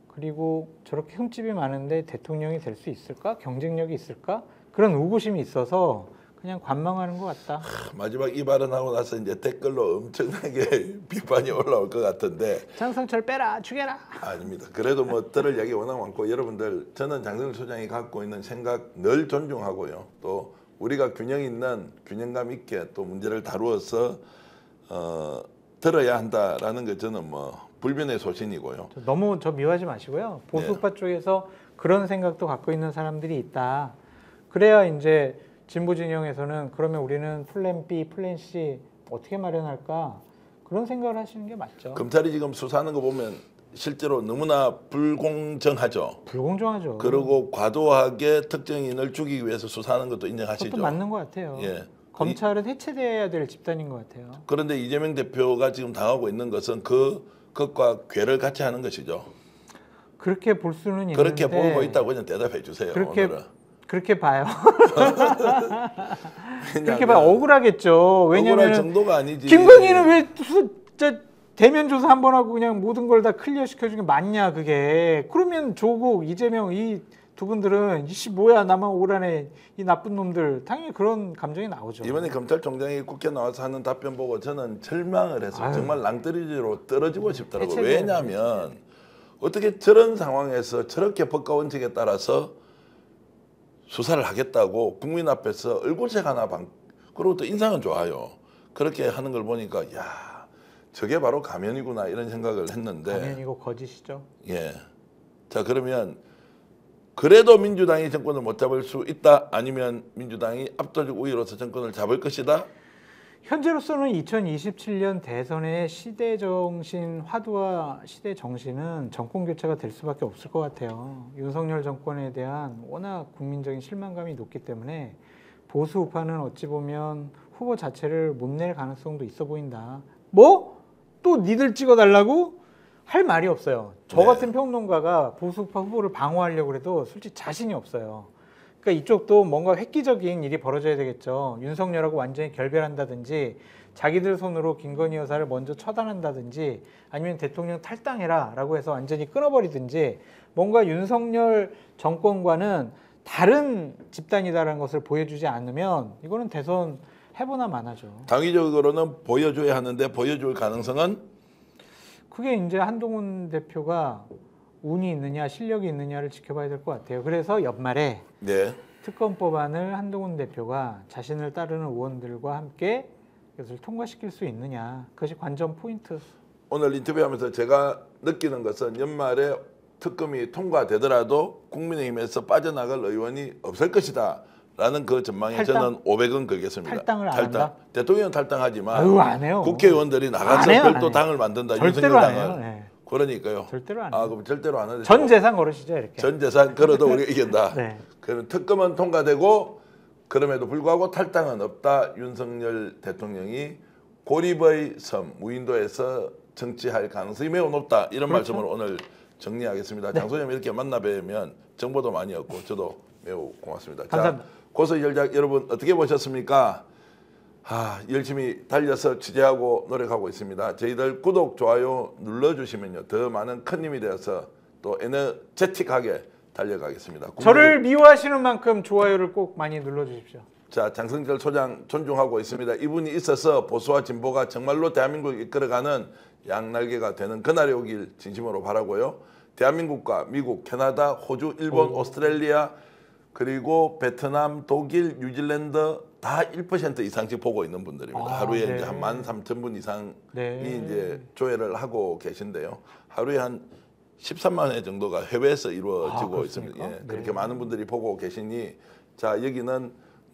그리고 저렇게 흠집이 많은데 대통령이 될 수 있을까? 경쟁력이 있을까? 그런 의구심이 있어서 그냥 관망하는 것 같다. 마지막 이 발언하고 나서 이제 댓글로 엄청나게 비판이 올라올 것 같은데. 장성철 빼라, 죽여라. 아닙니다. 그래도 뭐 들을 이야기 워낙 많고 여러분들 저는 장성철 소장이 갖고 있는 생각 늘 존중하고요. 또 우리가 균형감 있게 또 문제를 다루어서 들어야 한다라는 게 저는 뭐 불변의 소신이고요. 너무 저 미워하지 마시고요. 보수파 쪽에서 그런 생각도 갖고 있는 사람들이 있다. 그래야 이제 진보 진영에서는 그러면 우리는 플랜 B, 플랜 C 어떻게 마련할까? 그런 생각을 하시는 게 맞죠. 검찰이 지금 수사하는 거 보면 실제로 너무나 불공정하죠. 불공정하죠. 그리고 과도하게 특정인을 죽이기 위해서 수사하는 것도 인정하시죠. 그것도 맞는 것 같아요. 예. 검찰은 해체돼야 될 집단인 것 같아요. 그런데 이재명 대표가 지금 당하고 있는 것은 그것과 괴를 같이 하는 것이죠. 그렇게 볼 수는 있는데 그렇게 보고 있다고 그냥 대답해 주세요. 그렇게 봐요. 그렇게 봐요. 억울하겠죠. 왜냐하면 억울할 정도가 아니지. 김건희는 왜 진짜 대면 조사 한 번 하고 그냥 모든 걸 다 클리어 시켜준 게 맞냐 그게. 그러면 조국, 이재명 이 두 분들은 이씨 뭐야 나만 억울하네 이 나쁜 놈들 당연히 그런 감정이 나오죠. 이번에 검찰총장이 국회 나와서 하는 답변 보고 저는 절망을 해서 정말 낭떠러지로 떨어지고 싶더라고요. 왜냐하면 어떻게 저런 상황에서 저렇게 법과 원칙에 따라서 수사를 하겠다고 국민 앞에서 얼굴색 하나 그리고 또 인상은 좋아요. 그렇게 하는 걸 보니까 야 저게 바로 가면이구나 이런 생각을 했는데. 가면이고 거짓이죠. 예. 자 그러면 그래도 민주당이 정권을 못 잡을 수 있다 아니면 민주당이 압도적 우위로서 정권을 잡을 것이다. 현재로서는 2027년 대선의 시대 정신 화두와 시대 정신은 정권 교체가 될 수밖에 없을 것 같아요. 윤석열 정권에 대한 워낙 국민적인 실망감이 높기 때문에 보수 우파는 어찌 보면 후보 자체를 못 낼 가능성도 있어 보인다. 뭐? 또 니들 찍어달라고? 할 말이 없어요. 저 같은 평론가가 보수 우파 후보를 방어하려고 해도 솔직히 자신이 없어요. 그러니까 이쪽도 뭔가 획기적인 일이 벌어져야 되겠죠. 윤석열하고 완전히 결별한다든지 자기들 손으로 김건희 여사를 먼저 처단한다든지 아니면 대통령 탈당해라 라고 해서 완전히 끊어버리든지 뭔가 윤석열 정권과는 다른 집단이다라는 것을 보여주지 않으면 이거는 대선 해보나 마나죠. 당위적으로는 보여줘야 하는데 보여줄 가능성은? 그게 이제 한동훈 대표가 운이 있느냐 실력이 있느냐를 지켜봐야 될 것 같아요. 그래서 연말에 네. 특검 법안을 한동훈 대표가 자신을 따르는 의원들과 함께 이것을 통과시킬 수 있느냐. 그것이 관전 포인트. 오늘 인터뷰하면서 제가 느끼는 것은 연말에 특검이 통과되더라도 국민의힘에서 빠져나갈 의원이 없을 것이다. 라는 그 전망에 저는 500원 걸겠습니다. 탈당을 안 한다? 대통령은 탈당하지만 안 해요. 국회의원들이 나가서 별도 당을 만든다. 절대로 안 해요. 네. 그러니까요. 절대로 안 해요. 그럼 절대로 안 해요. 전 재산 걸으시죠 이렇게. 전 재산 걸어도 우리가 이긴다. 네. 그럼 특검은 통과되고 그럼에도 불구하고 탈당은 없다. 윤석열 대통령이 고립의 섬 무인도에서 정치할 가능성이 매우 높다. 이런 말씀을 오늘 정리하겠습니다. 장 소장님 이렇게 만나 뵈면 정보도 많이 얻고 저도 매우 고맙습니다. 감사합니다. 자, 고소열작 여러분 어떻게 보셨습니까? 열심히 달려서 취재하고 노력하고 있습니다. 저희들 구독, 좋아요 눌러주시면요 더 많은 큰 힘이 되어서 또 에너제틱하게 달려가겠습니다. 저를 미워하시는 만큼 좋아요를 꼭 많이 눌러주십시오. 자, 장성철 소장 존중하고 있습니다. 이분이 있어서 보수와 진보가 정말로 대한민국을 이끌어가는 양날개가 되는 그날이 오길 진심으로 바라고요. 대한민국과 미국, 캐나다, 호주, 일본, 오스트레일리아 그리고 베트남, 독일, 뉴질랜드 다 1% 이상씩 보고 있는 분들입니다. 하루에 네. 이제 한 13,000분 이상이 네. 이제 조회를 하고 계신데요. 하루에 한 13만 회 정도가 해외에서 이루어지고 있습니다. 예, 그렇게 네. 많은 분들이 보고 계시니 자, 여기는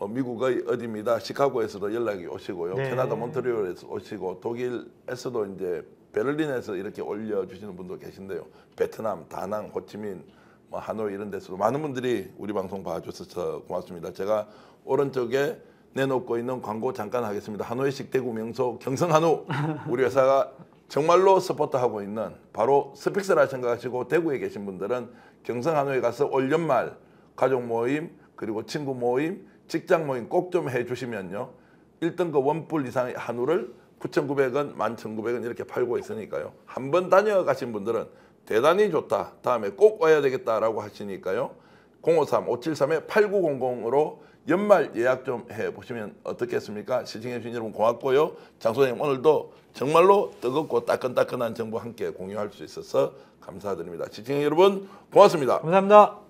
미국의 어디입니다. 시카고에서도 연락이 오시고요. 네. 캐나다 몬트리올에서 오시고 독일에서도 이제 베를린에서 이렇게 올려주시는 분도 계신데요. 베트남, 다낭, 호치민, 뭐 하노이 이런 데서도 많은 분들이 우리 방송 봐주셔서 고맙습니다. 제가 오른쪽에 내놓고 있는 광고 잠깐 하겠습니다. 하노이식 대구 명소 경성한우 우리 회사가 정말로 서포트하고 있는 바로 스픽스라 생각하시고 대구에 계신 분들은 경성한우에 가서 올 연말 가족 모임 그리고 친구 모임 직장 모임 꼭 좀 해주시면요 1등급 원뿔 이상의 한우를 9,900원, 11,900원 이렇게 팔고 있으니까요 한번 다녀가신 분들은 대단히 좋다 다음에 꼭 와야 되겠다라고 하시니까요 053-573-8900으로 연말 예약 좀 해보시면 어떻겠습니까? 시청해주신 여러분 고맙고요. 장 소장님 오늘도 정말로 뜨겁고 따끈따끈한 정보 함께 공유할 수 있어서 감사드립니다. 시청해 여러분 고맙습니다. 감사합니다.